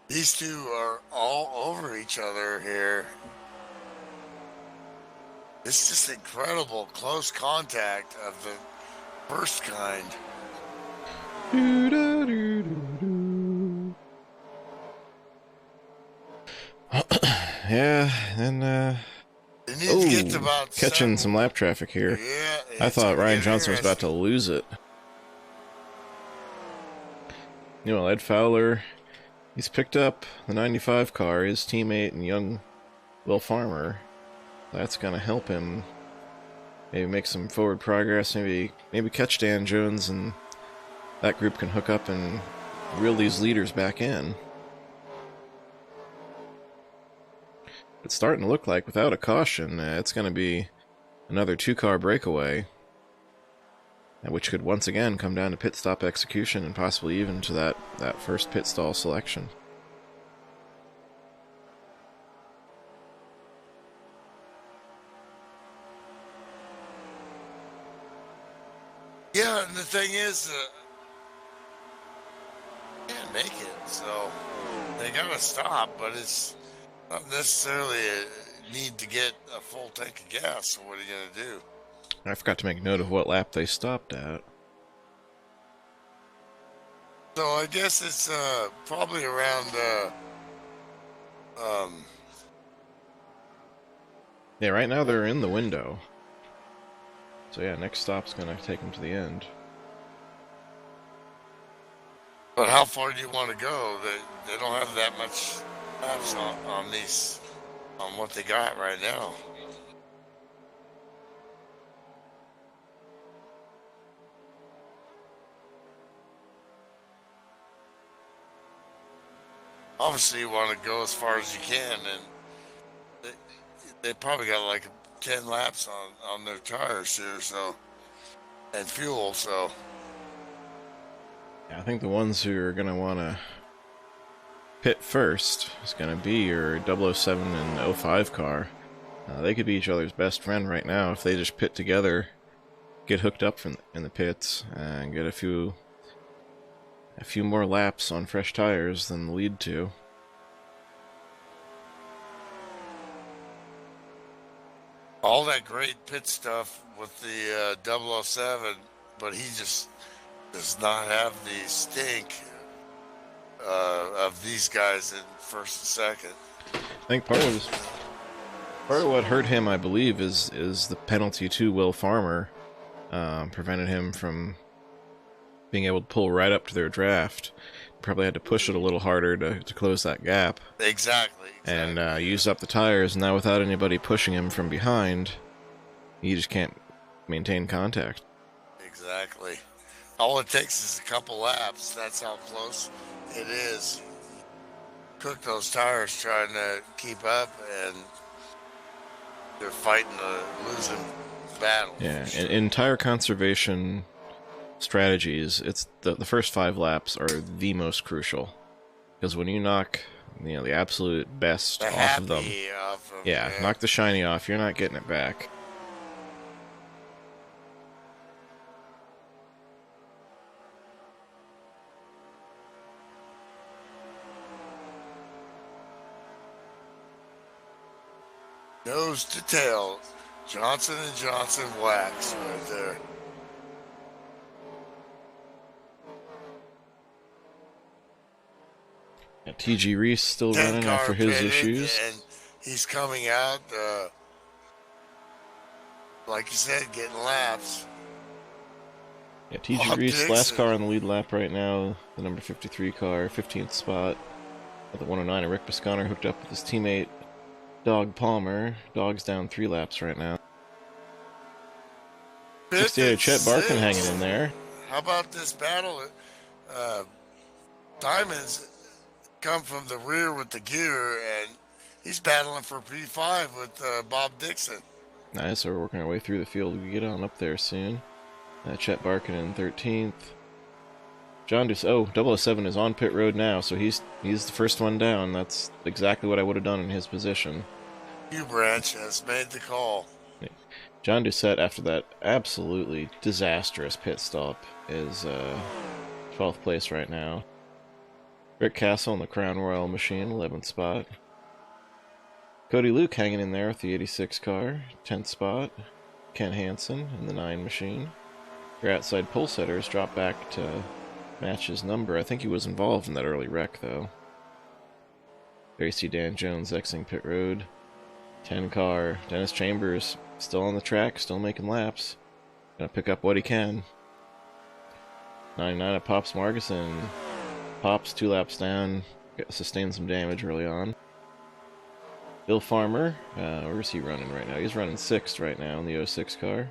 These two are all over each other here. It's just incredible close contact of the first kind. Yeah, and They need to get to about catching 7. some lap traffic here. Yeah, I thought Ryan Johnson was about to interesting. lose it. You know, Ed Fowler, he's picked up the 95 car, his teammate and young Will Farmer. That's going to help him maybe make some forward progress, maybe catch Dan Jones, and that group can hook up and reel these leaders back in. It's starting to look like, without a caution, it's going to be another 2-car breakaway, which could once again come down to pit stop execution and possibly even to that first pit stall selection. Yeah, and the thing is, can't make it, so they gotta stop. But it's not necessarily a need to get a full tank of gas. So what are you gonna do? I forgot to make note of what lap they stopped at. So I guess it's probably around Yeah, right now they're in the window. So yeah, next stop's gonna take them to the end. But how far do you want to go? They don't have that much laps on what they got right now. Obviously, you want to go as far as you can, and they probably got like 10 laps on their tires here, so, and fuel, so. Yeah, I think the ones who are gonna want to pit first is gonna be your 007 and 05 car. They could be each other's best friend right now if they just pit together, get hooked up in the pits, and get a few more laps on fresh tires than the lead two. All that great pit stuff with the 007, but he just does not have the stink of these guys in first and second. I think part of what hurt him, I believe, is the penalty to Will Farmer. Prevented him from being able to pull right up to their draft. Probably had to push it a little harder to close that gap. Exactly. And use up the tires. Now without anybody pushing him from behind, he just can't maintain contact. Exactly. All it takes is a couple laps. That's how close it is. Cook those tires trying to keep up, and they're fighting a losing battle. Yeah, for sure. in tire conservation strategies, it's the first 5 laps are the most crucial. Because when you knock, the absolute best The off of them, happy off of yeah, knock the shiny off, you're not getting it back. Nose to tail, Johnson & Johnson wax right there. Yeah, TG Reese still running after his issues. And he's coming out, like you said, getting laps. Yeah, TG Reese, last car on the lead lap right now, the number 53 car, 15th spot. At the 109, Rick Bisconner hooked up with his teammate, Dog Palmer. Dog's down 3 laps right now. 68, Chet Barkin hanging in there. How about this battle? Diamond's come from the rear with the gear, and he's battling for P5 with Bob Dixon. Nice, so we're working our way through the field. We get on up there soon. Chet Barkin in 13th. John Deuce, 007 is on pit road now, so he's the first one down. That's exactly what I would have done in his position. Hugh Branch has made the call. John Doucette, after that absolutely disastrous pit stop, is 12th place right now. Rick Castle in the Crown Royal machine, 11th spot. Cody Luke hanging in there with the 86 car, 10th spot. Ken Hansen in the 9 machine. Your outside pole setters drop back to match his number. I think he was involved in that early wreck, though. There you see Dan Jones exiting pit road. 10 car. Dennis Chambers still on the track, still making laps. Gonna pick up what he can. 99 at Pops Margison. Pops 2 laps down. Sustained some damage early on. Bill Farmer, where's he running right now? He's running 6th right now in the 06 car.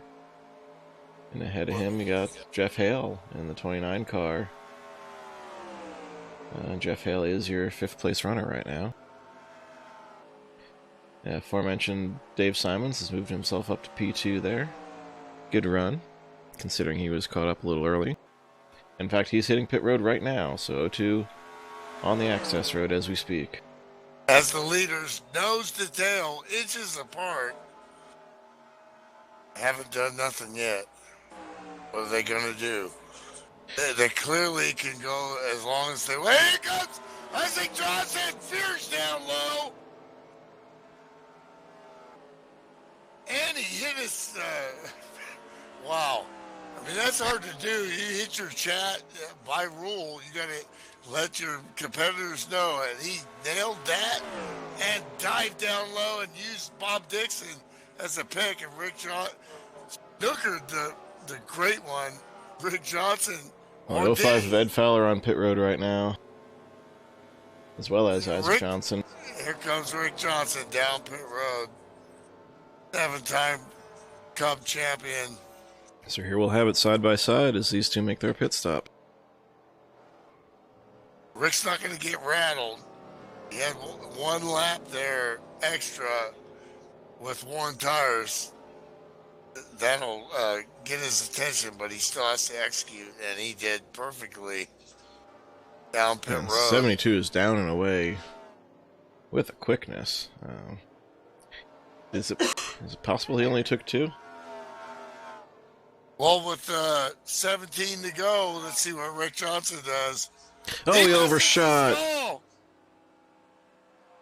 And ahead of him, you got Jeff Hale in the 29 car. Jeff Hale is your 5th place runner right now. Aforementioned Dave Simons has moved himself up to P2 there. Good run, considering he was caught up a little early. In fact, he's hitting pit road right now, so 02 on the access road as we speak. As the leaders, nose to tail, inches apart, haven't done nothing yet. What are they going to do? They clearly can go as long as they... Here it comes! Isaac Johnson! Fierce down low! And he hit his... wow. I mean, that's hard to do. You hit your chat by rule. You got to let your competitors know. And he nailed that and dived down low and used Bob Dixon as a pick. And Rick Johnson snookered the great one, Rick Johnson. 05 Ed Fowler on pit road right now, as well as Isaac Johnson. Here comes Rick Johnson down pit road. 7-time Cup champion. So here we'll have it side by side as these two make their pit stop. Rick's not going to get rattled. He had 1 lap there extra with worn tires. That'll get his attention, but he still has to execute, and he did perfectly down pit road. 72 is down and away with a quickness. Is it possible he only took 2? Well, with 17 to go, let's see what Rick Johnson does. Oh, he overshot.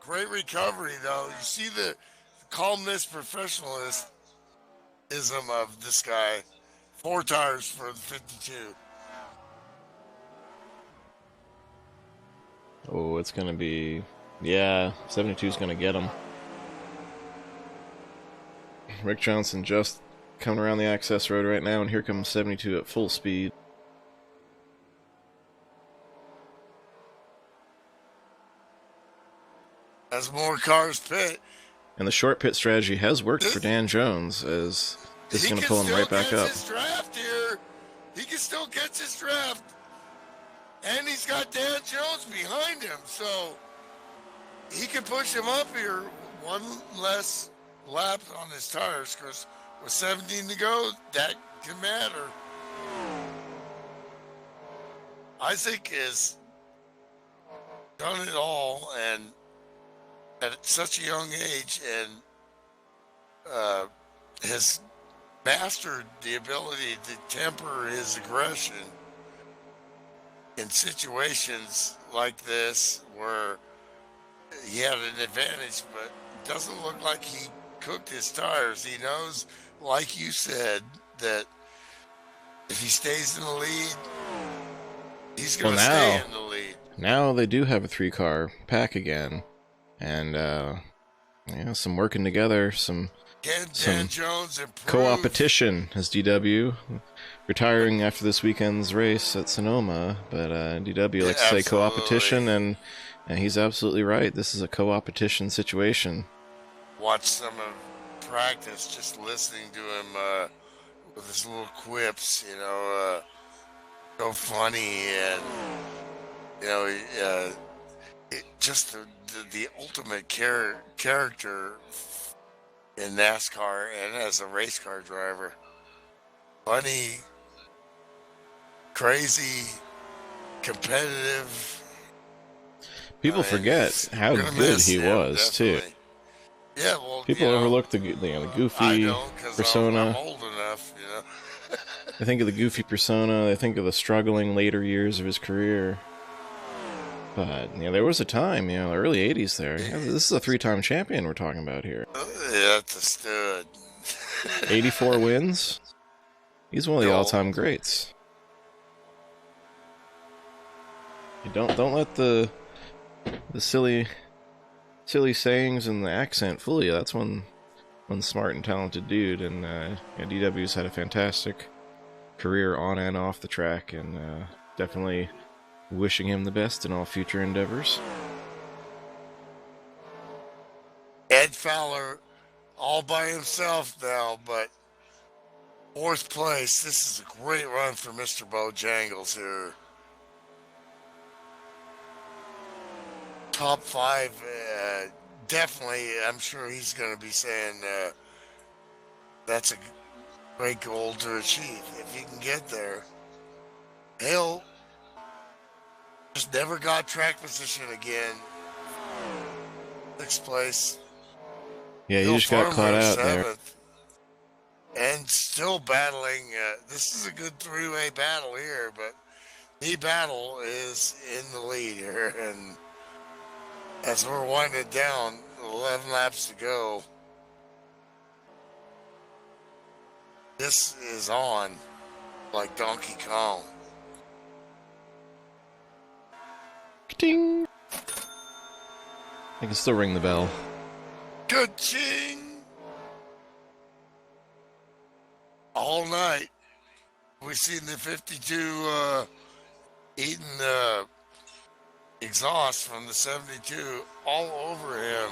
Great recovery, though. You see the calmness, professionalism of this guy. 4 tires for the 52. Oh, it's going to be... Yeah, 72 is going to get him. Rick Johnson just coming around the access road right now, and here comes 72 at full speed. As more cars pit. And the short pit strategy has worked for Dan Jones, as this is going to pull him right back up. His draft here. He can still catch his draft. And he's got Dan Jones behind him, so he can push him up here 1 less lap on his tires, because with 17 to go, that can matter. Isaac has done it all, and at such a young age, and has mastered the ability to temper his aggression in situations like this where he had an advantage, but it doesn't look like he cooked his tires. He knows, like you said, that if he stays in the lead, he's going to stay in the lead. Now they do have a 3-car pack again, and some working together, some Dan Jones co-opetition as DW retiring after this weekend's race at Sonoma, but DW likes to say co-opetition, and he's absolutely right. This is a co-opetition situation. Watch some of practice, just listening to him with his little quips, so funny, and just the ultimate character in NASCAR and as a race car driver. Funny, crazy, competitive. People forget how good he was, definitely. too. Yeah, well, people overlook the goofy persona. I'm old enough, They think of the goofy persona. They think of the struggling later years of his career. But there was a time, early '80s. There, this is a 3-time champion we're talking about here. Yeah, that's a stud. 84 wins. He's one of the all-time greats. You don't let the silly sayings and the accent fool you. That's one smart and talented dude, and DW's had a fantastic career on and off the track, and definitely wishing him the best in all future endeavors. Ed Fowler all by himself now, but 4th place. This is a great run for Mr. Bojangles here. Top 5, definitely. I'm sure he's going to be saying that's a great goal to achieve if he can get there. Hale just never got track position again. 6th place. Yeah, he just got caught out 7th. There. And still battling. This is a good 3-way battle here, but the battle is in the lead here. And as we're winding down, 11 laps to go, this is on like Donkey Kong. Ding! I can still ring the bell. Ka-ching! All night, we've seen the 52 eating exhaust from the 72 all over him.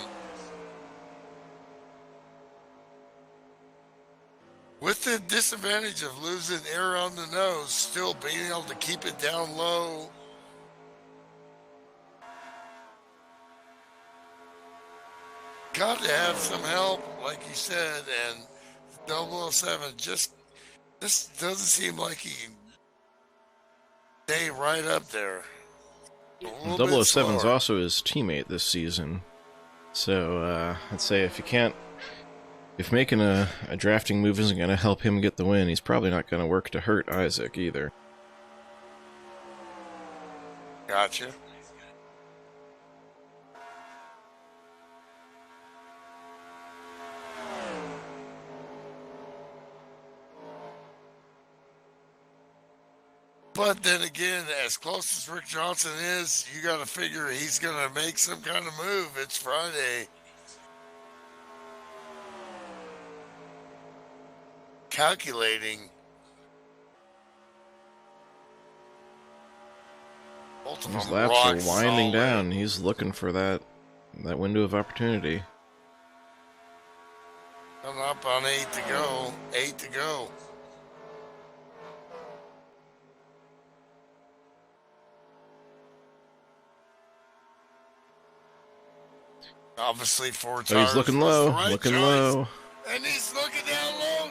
With the disadvantage of losing air on the nose, still being able to keep it down low. Got to have some help, like you said, and 007 just doesn't seem like he can stay right up there. 007's also his teammate this season, so I'd say if making a drafting move isn't going to help him get the win, he's probably not going to work to hurt Isaac either. Gotcha. But then again, as close as Rick Johnson is, you got to figure he's going to make some kind of move. It's Friday. Calculating. These laps are winding down. He's looking for that window of opportunity. Coming up on 8 to go. 8 to go. Obviously, 4 tires. Oh, he's looking low. Looking low. And he's looking down low.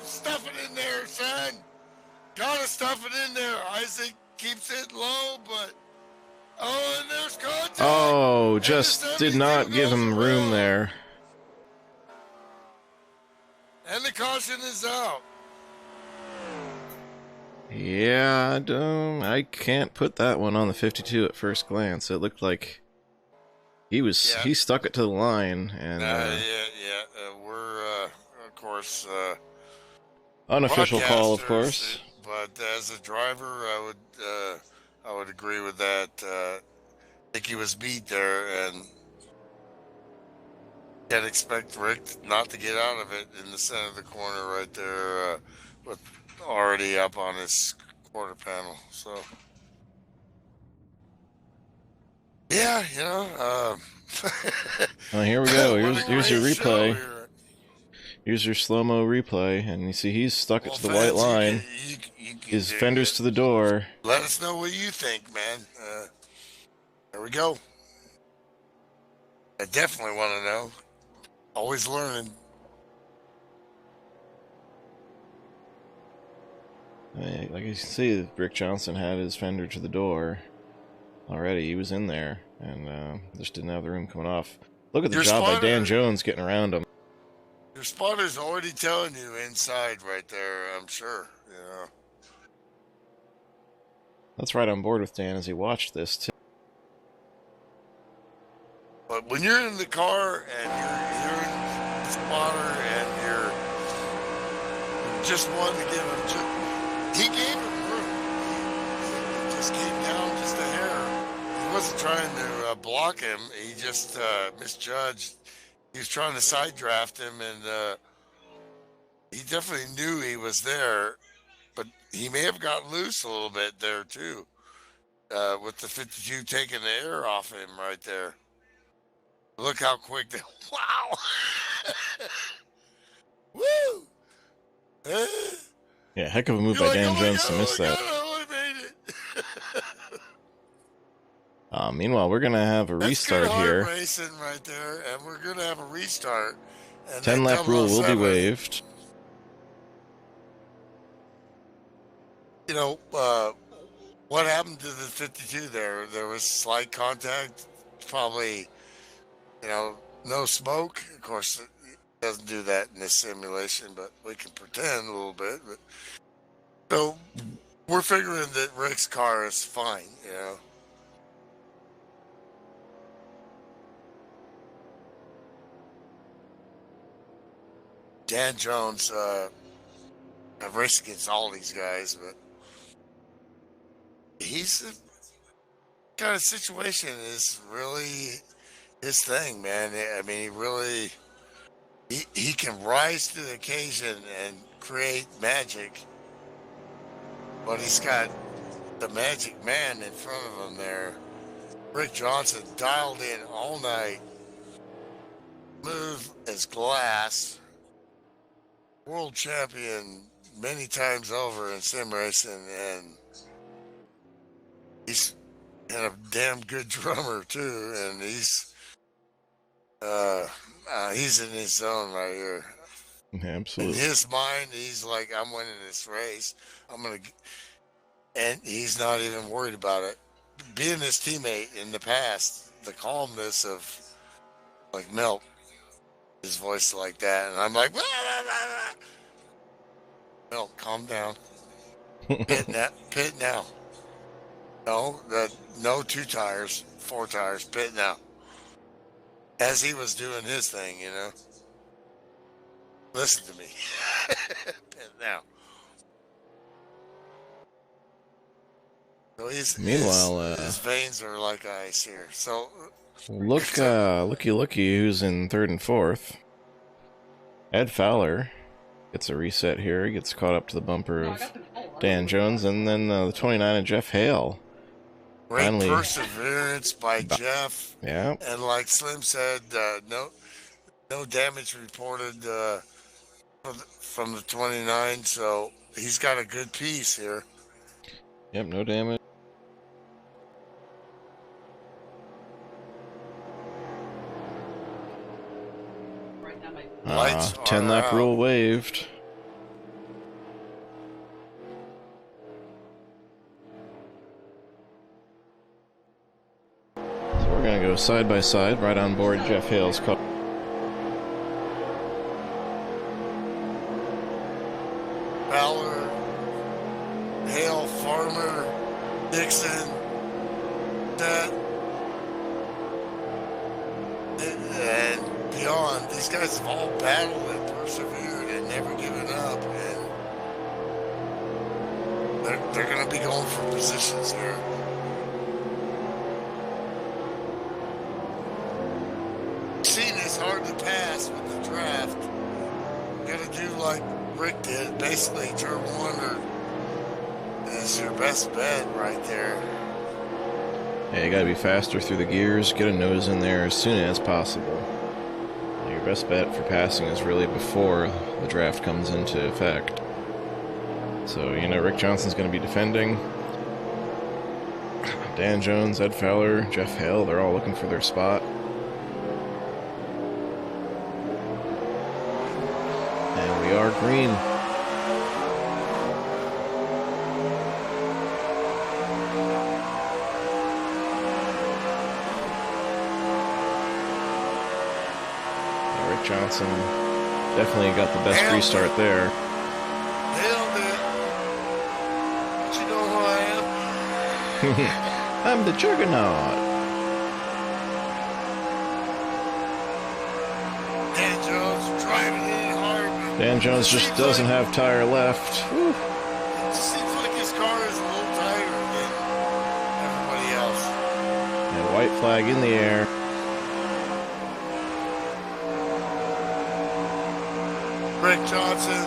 Gotta stuff it in there. Isaac keeps it low, but oh, and there's contact. Oh, And just the did 72 not give goes him room around. there. And the caution is out. Yeah, I can't put that one on the 52 at first glance. It looked like he stuck it to the line, and we're of course unofficial call, of course. but as a driver, I would agree with that. I think he was beat there, and can't expect Rick not to get out of it in the center of the corner right there, with already up on his quarter panel. So yeah, Well, here we go. what a Here's your great replay. show here. Here's your slow-mo replay, and you see he's stuck it to the fans, white line. you can His fenders to the door. Let us know what you think, man. There we go. I definitely want to know. Always learning. Like you can see, Rick Johnson had his fender to the door already. He was in there, and just didn't have the room coming off. Look at the job by Dan Jones getting around him. Your spotter's already telling you inside right there, I'm sure. That's right on board with Dan as he watched this, too. But when you're in the car and you're hearing the spotter and you're just wanting to give him, he gave him room. He just came down just a hair. He wasn't trying to block him. He just misjudged. He was trying to side draft him, and he definitely knew he was there, but he may have got loose a little bit there too, with the 52 taking the air off him right there. Look how quick they, wow. Woo! Yeah, heck of a move by Dan Jones to miss that. I made it. Meanwhile, we're going to have a restart here. Racing right there, and we're going to have a restart. 10-lap rule will be waived. What happened to the 52 there? There was slight contact, probably, no smoke. Of course, it doesn't do that in this simulation, but we can pretend a little bit. So we're figuring that Rick's car is fine, Dan Jones, I've raced against all these guys, but he's the kind of situation is really his thing, man. I mean, he can rise to the occasion and create magic, but he's got the magic man in front of him there. Rick Johnson dialed in all night, smooth as glass, world champion many times over in sim racing, and he's a damn good drummer too, and he's in his zone right here. Absolutely. In his mind, he's like, I'm winning this race. And he's not even worried about it. Being his teammate in the past, the calmness of like Milt, his voice like that, and I'm like, blah, blah, blah, blah. Milt, calm down. Pit now. No 2 tires, 4 tires, pit now. As he was doing his thing, Listen to me. Pit now. So meanwhile, his veins are like ice here. So looky who's in 3rd and 4th. Ed Fowler gets a reset here. He gets caught up to the bumper of Dan Jones, and then the 29 of Jeff Hale. Great Finally, perseverance by Jeff. Yeah. And like Slim said, no damage reported from the 29, so he's got a good piece here. Yep, no damage. Lights 10-lap rule waived. going to go side by side, right on board Jeff Hale's car. Fowler, Hale, Farmer, Dixon, that, and beyond. These guys have all battled and persevered and never given up, and they're going to be going for positions here. Scene is hard to pass with the draft. You're going to do like Rick did, basically turn one is your best bet right there. Yeah, you gotta be faster through the gears, get a nose in there as soon as possible. Your best bet for passing is really before the draft comes into effect. So, you know, Rick Johnson's gonna be defending. Dan Jones, Ed Fowler, Jeff Hale, they're all looking for their spot. And we are green. Johnson definitely got the best restart there. Nailed it. But you know who I am? I'm the Juggernaut. Dan Jones driving in hard. Dan Jones just doesn't have tire left. Whew. It seems like his car is a little tighter than everybody else. And white flag in the air. Rick Johnson.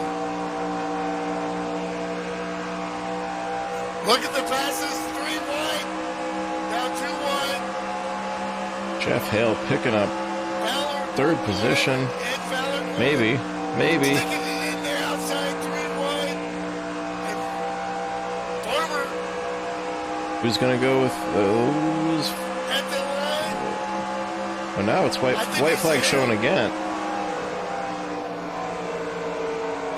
Look at the passes. 3 wide. Now 2 wide. Jeff Hale picking up Fowler, third position. Ed Fowler, Maybe. sticking it in there outside 3 wide. And Farmer Who's gonna go with those? at the line. Oh, now it's white flag showing again.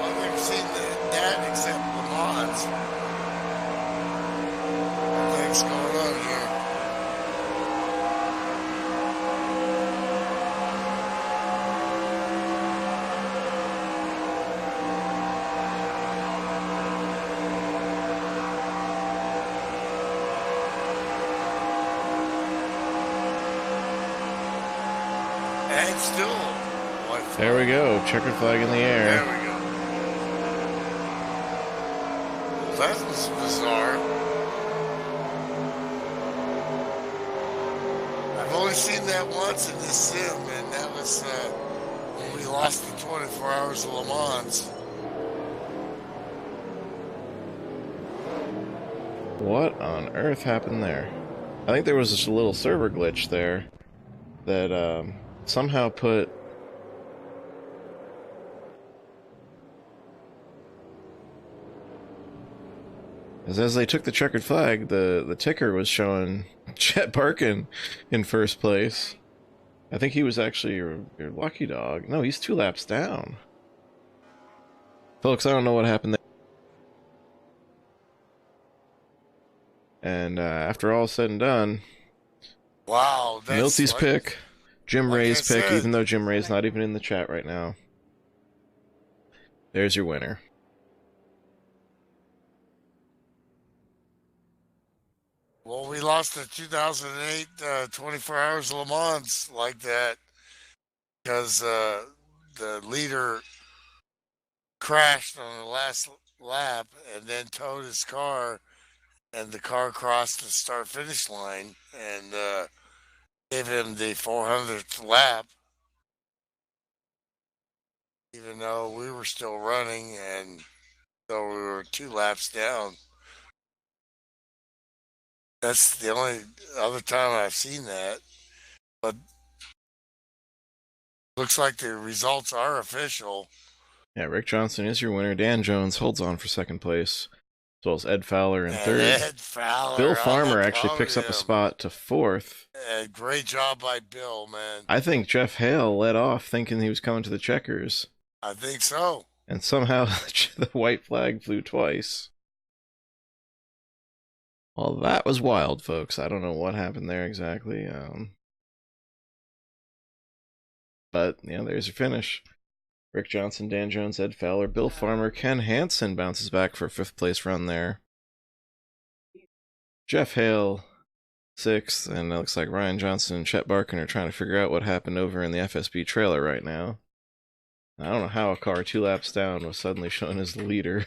I've never seen that except Le Mans. What the heck's going on here? And still white flag. There we go. Checkered flag in the air. There we go. Well, that was bizarre. I've only seen that once in this sim, and that was when we lost the 24 hours of Le Mans. What on earth happened there? I think there was just a little server glitch there that somehow put as they took the checkered flag, the ticker was showing Chet Barkin in first place. I think he was actually your lucky dog. No, he's 2 laps down. Folks, I don't know what happened there. And after all said and done, Wow, that's Milty's like, pick, Jim like Ray's I pick, said. even though Jim Ray's not even in the chat right now. There's your winner. Well, we lost the 2008 24 hours of Le Mans like that because the leader crashed on the last lap and then towed his car, and the car crossed the start-finish line and gave him the 400th lap, even though we were still running and so we were 2 laps down. That's the only other time I've seen that. But looks like the results are official. Yeah, Rick Johnson is your winner. Dan Jones holds on for second place, as well as Ed Fowler in And third. Ed Fowler Bill on Farmer the actually picks up a podium. spot to fourth. And great job by Bill, man. I think Jeff Hale led off thinking he was coming to the checkers, I think so. and somehow the white flag flew twice. Well, that was wild, folks. I don't know what happened there exactly. But, there's your finish. Rick Johnson, Dan Jones, Ed Fowler, Bill Farmer, Ken Hansen bounces back for a 5th place run there. Jeff Hale, 6th, and it looks like Ryan Johnson and Chet Barkin are trying to figure out what happened over in the FSB trailer right now. I don't know how a car 2 laps down was suddenly shown as the leader.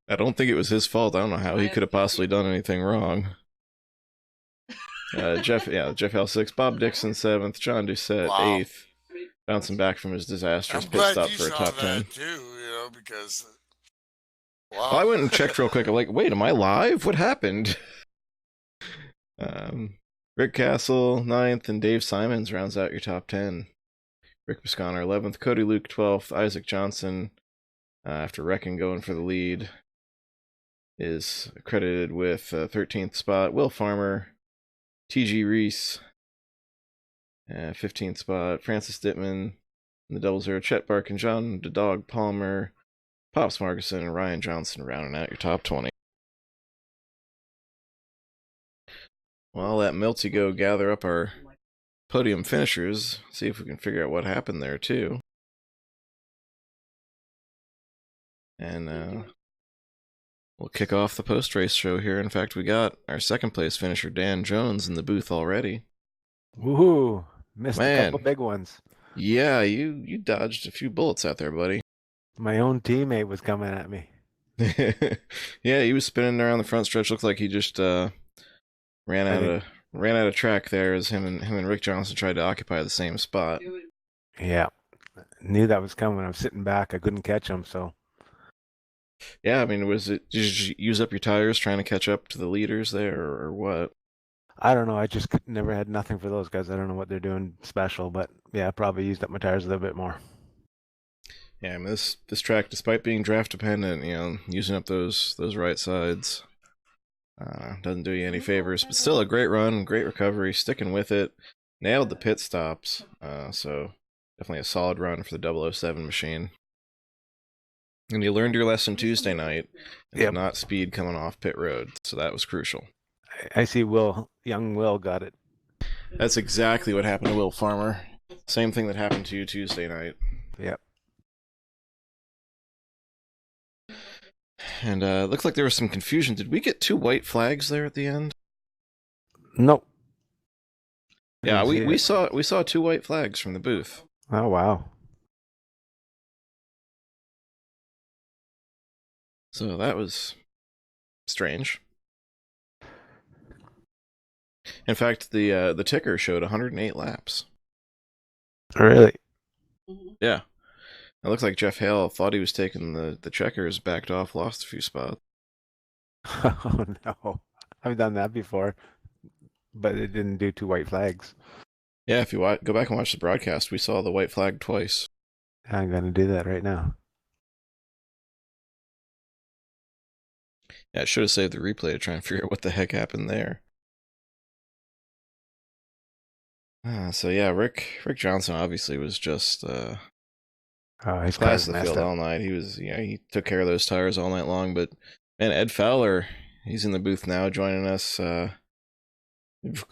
I don't think it was his fault. I don't know how he could have possibly done anything wrong. Jeff Hale 6th, Bob Dixon 7th, John Doucette 8th, bouncing back from his disastrous pit stop for a top 10. Too, because Well, I went and checked real quick. I'm like, wait, am I live? What happened? Rick Castle 9th, and Dave Simons rounds out your top 10. Rick Bisconnor 11th, Cody Luke 12th, Isaac Johnson, after wrecking going for the lead, is credited with 13th spot. Will Farmer, T.G. Reese, 15th spot. Francis Dittman in the 00. Chet Barkin, John the Dog Palmer, Pops Marguson, and Ryan Johnson rounding out your top 20. Well, I'll let Milty go gather up our podium finishers, see if we can figure out what happened there, too. And we'll kick off the post-race show here. In fact, we got our 2nd place finisher, Dan Jones, in the booth already. Woohoo! Missed a couple big ones. Yeah, you dodged a few bullets out there, buddy. My own teammate was coming at me. Yeah, he was spinning around the front stretch. Looked like he just ran out of track there as him and Rick Johnson tried to occupy the same spot. Yeah, knew that was coming. I'm sitting back. I couldn't catch him, so. Yeah, I mean, did you use up your tires trying to catch up to the leaders there, or what? I don't know. I just never had nothing for those guys. I don't know what they're doing special, but yeah, I probably used up my tires a little bit more. Yeah, I mean, this track, despite being draft dependent, using up those right sides doesn't do you any favors. But still a great run, great recovery, sticking with it, nailed the pit stops. So definitely a solid run for the 007 machine. And you learned your lesson Tuesday night and did not speed coming off pit road, so that was crucial. I see young Will got it. That's exactly what happened to Will Farmer. Same thing that happened to you Tuesday night. Yep. And looks like there was some confusion. Did we get 2 white flags there at the end? Nope. Yeah, we saw 2 white flags from the booth. Oh wow. So that was strange. In fact, the ticker showed 108 laps. Really? Yeah. It looks like Jeff Hale thought he was taking the checkers, backed off, lost a few spots. Oh no. I've done that before, but it didn't do 2 white flags. Yeah, if you go back and watch the broadcast, we saw the white flag twice. I'm going to do that right now. Yeah, I should have saved the replay to try and figure out what the heck happened there. So yeah, Rick Johnson obviously was just His class of the field all night. He was, he took care of those tires all night long. But man, Ed Fowler, he's in the booth now, joining us.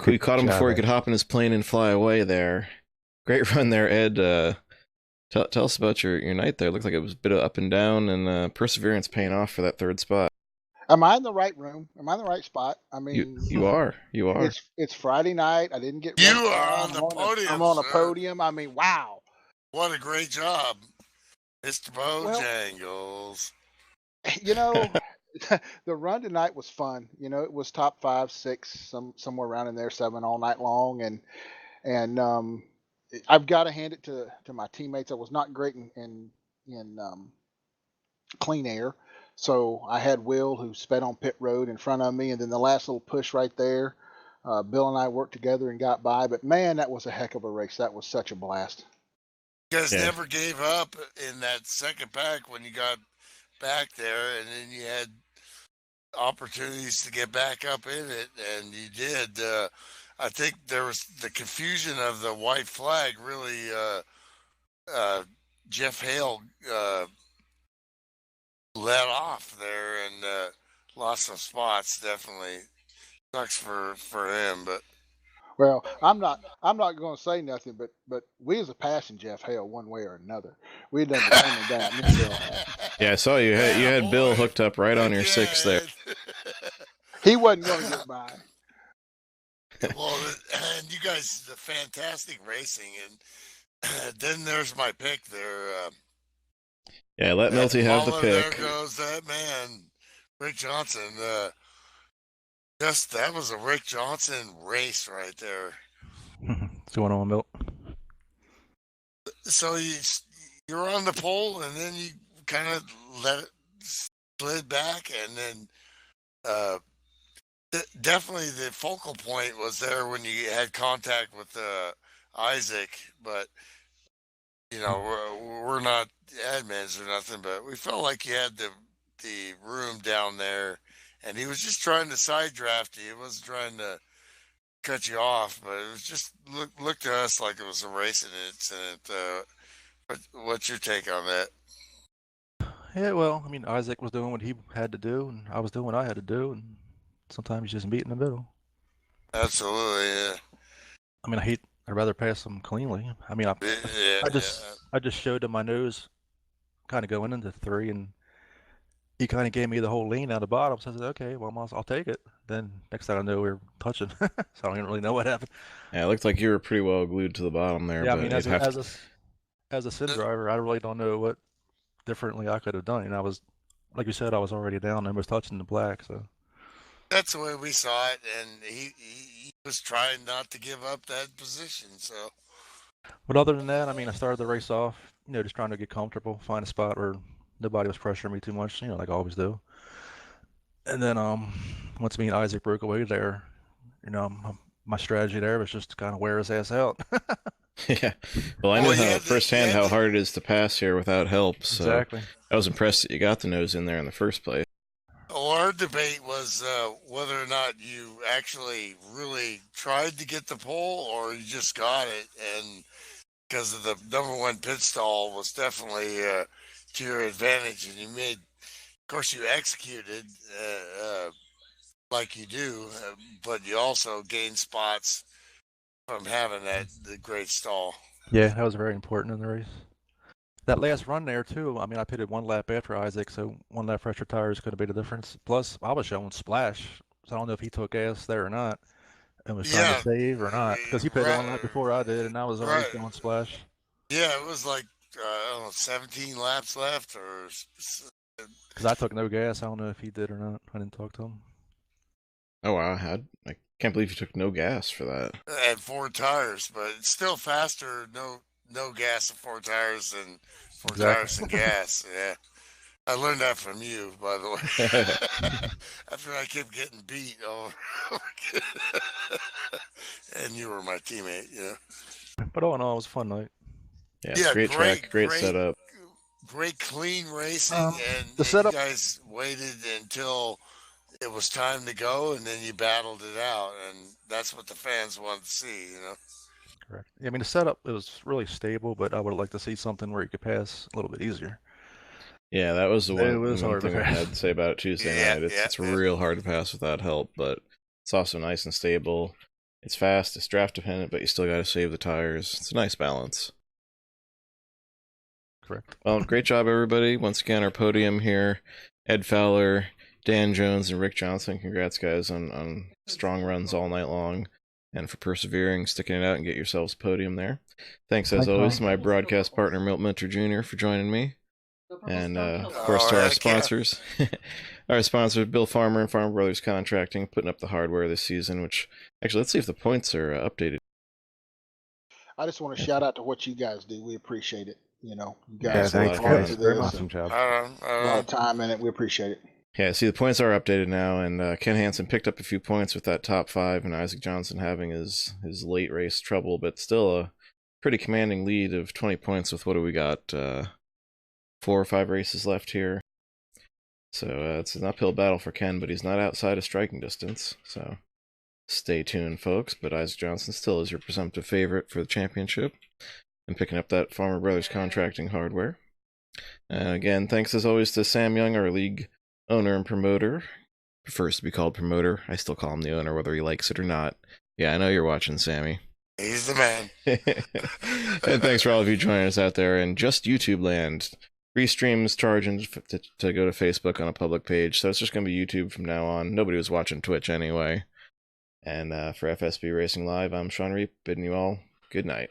We caught him before he could hop in his plane and fly away there. Great run there, Ed. Tell us about your night there. Looked like it was a bit of up and down, and perseverance paying off for that 3rd spot. Am I in the right room? Am I in the right spot? I mean, you are. It's Friday night. I didn't get. You are on the podium. I'm on a podium. I mean, wow! What a great job, Mr. Bojangles. The run tonight was fun. It was top 5, 6, somewhere around in there, 7 all night long, and I've got to hand it to my teammates. I was not great in clean air. So I had Will, who sped on pit road in front of me, and then the last little push right there, Bill and I worked together and got by. But man, that was a heck of a race. That was such a blast. You guys never gave up in that second pack when you got back there, and then you had opportunities to get back up in it, and you did. I think there was the confusion of the white flag really. Jeff Hale let off there and lost some spots. Definitely sucks for him, but Well, I'm not going to say nothing, but we as a passing Jeff hell one way or another. We done determined that. Me and Bill had. Yeah, I saw you had Bill boy. hooked up right on your Heck six yeah. there. He wasn't going to get by. Well, and you guys, the fantastic racing, and then there's my pick there. Yeah, let Milty have the There pick. goes that man, Rick Johnson. That was a Rick Johnson race right there. What's going on, Milt? So you're on the pole, and then you kind of let it slid back, and then definitely the focal point was there when you had contact with Isaac. But you know, we're not admins or nothing, but we felt like you had the room down there, and he was just trying to side draft you. He wasn't trying to cut you off, but it was just looked to us like it was a racing incident. What's your take on that? Yeah, well, I mean, Isaac was doing what he had to do, and I was doing what I had to do, and sometimes you just meet in the middle. Absolutely, yeah. I mean, I'd rather pass them cleanly. I mean, I just showed him my nose kind of going into 3, and he kind of gave me the whole lean out the bottom. So I said, okay, well, I'll take it. Then next thing I know, we were touching. So I don't even really know what happened. Yeah, it looked like you were pretty well glued to the bottom there. Yeah, but I mean, as a sim driver, I really don't know what differently I could have done. And I was, like you said, I was already down and was touching the black. So that's the way we saw it, and he was trying not to give up that position. So, but other than that, I mean, I started the race off, just trying to get comfortable, find a spot where nobody was pressuring me too much, like I always do. And then once me and Isaac broke away there, my strategy there was just to kind of wear his ass out. Yeah. Well, I knew firsthand how hard it is to pass here without help. So exactly. I was impressed that you got the nose in there in the first place. Well, our debate was whether or not you actually really tried to get the pole or you just got it, and because of the number 1 pit stall was definitely to your advantage, and of course, you executed like you do, but you also gained spots from having the great stall. Yeah, that was very important in the race. That last run there too, I mean, I pitted 1 lap after Isaac, so 1 lap fresher tires could have made a difference. Plus, I was showing splash, so I don't know if he took gas there or not and was trying to save or not, because he pitted 1 lap before I did, and I was already showing splash. Yeah, it was like I don't know, 17 laps left, or because I took no gas. I don't know if he did or not. I didn't talk to him. Oh wow, I can't believe you took no gas for that. At 4 tires, but it's still faster. No gas at 4 tires than 4 tires and gas. Yeah, I learned that from you, by the way. After I kept getting beat over, and you were my teammate. Yeah. But all in all, it was a fun night. Yeah, great track, great setup. Great clean racing, and the setup. You guys waited until it was time to go, and then you battled it out, and that's what the fans want to see, Correct. Yeah, I mean, the setup, it was really stable, but I would like to see something where you could pass a little bit easier. Yeah, that was the one thing I had to say about it Tuesday night. It's real hard to pass without help, but it's also nice and stable. It's fast, it's draft dependent, but you still got to save the tires. It's a nice balance. Correct. Well, great job, everybody. Once again, our podium here, Ed Fowler, Dan Jones, and Rick Johnson. Congrats, guys, on strong runs all night long and for persevering, sticking it out, and get yourselves a podium there. Thanks, as always, to my broadcast partner, Milt Minter Jr., for joining me. And, of course, to our sponsors. Our sponsor, Bill Farmer and Farmer Brothers Contracting, putting up the hardware this season, which, actually, let's see if the points are updated. I just want to shout out to what you guys do. We appreciate it. You guys thanks, guys. Very awesome job. A lot of time in it. We appreciate it. Yeah, see, the points are updated now, and Ken Hansen picked up a few points with that top 5, and Isaac Johnson having his late race trouble, but still a pretty commanding lead of 20 points with, what do we got, 4 or 5 races left here. So it's an uphill battle for Ken, but he's not outside of striking distance, so stay tuned, folks. But Isaac Johnson still is your presumptive favorite for the championship, and picking up that Farmer Brothers Contracting hardware. Again, thanks as always to Sam Young, our league owner and promoter. Prefers to be called promoter. I still call him the owner, whether he likes it or not. Yeah, I know you're watching, Sammy. He's the man. And thanks for all of you joining us out there in just YouTube land. Free streams charging to go to Facebook on a public page, so it's just going to be YouTube from now on. Nobody was watching Twitch anyway. And for FSB Racing Live, I'm Shawn Reap, bidding you all good night.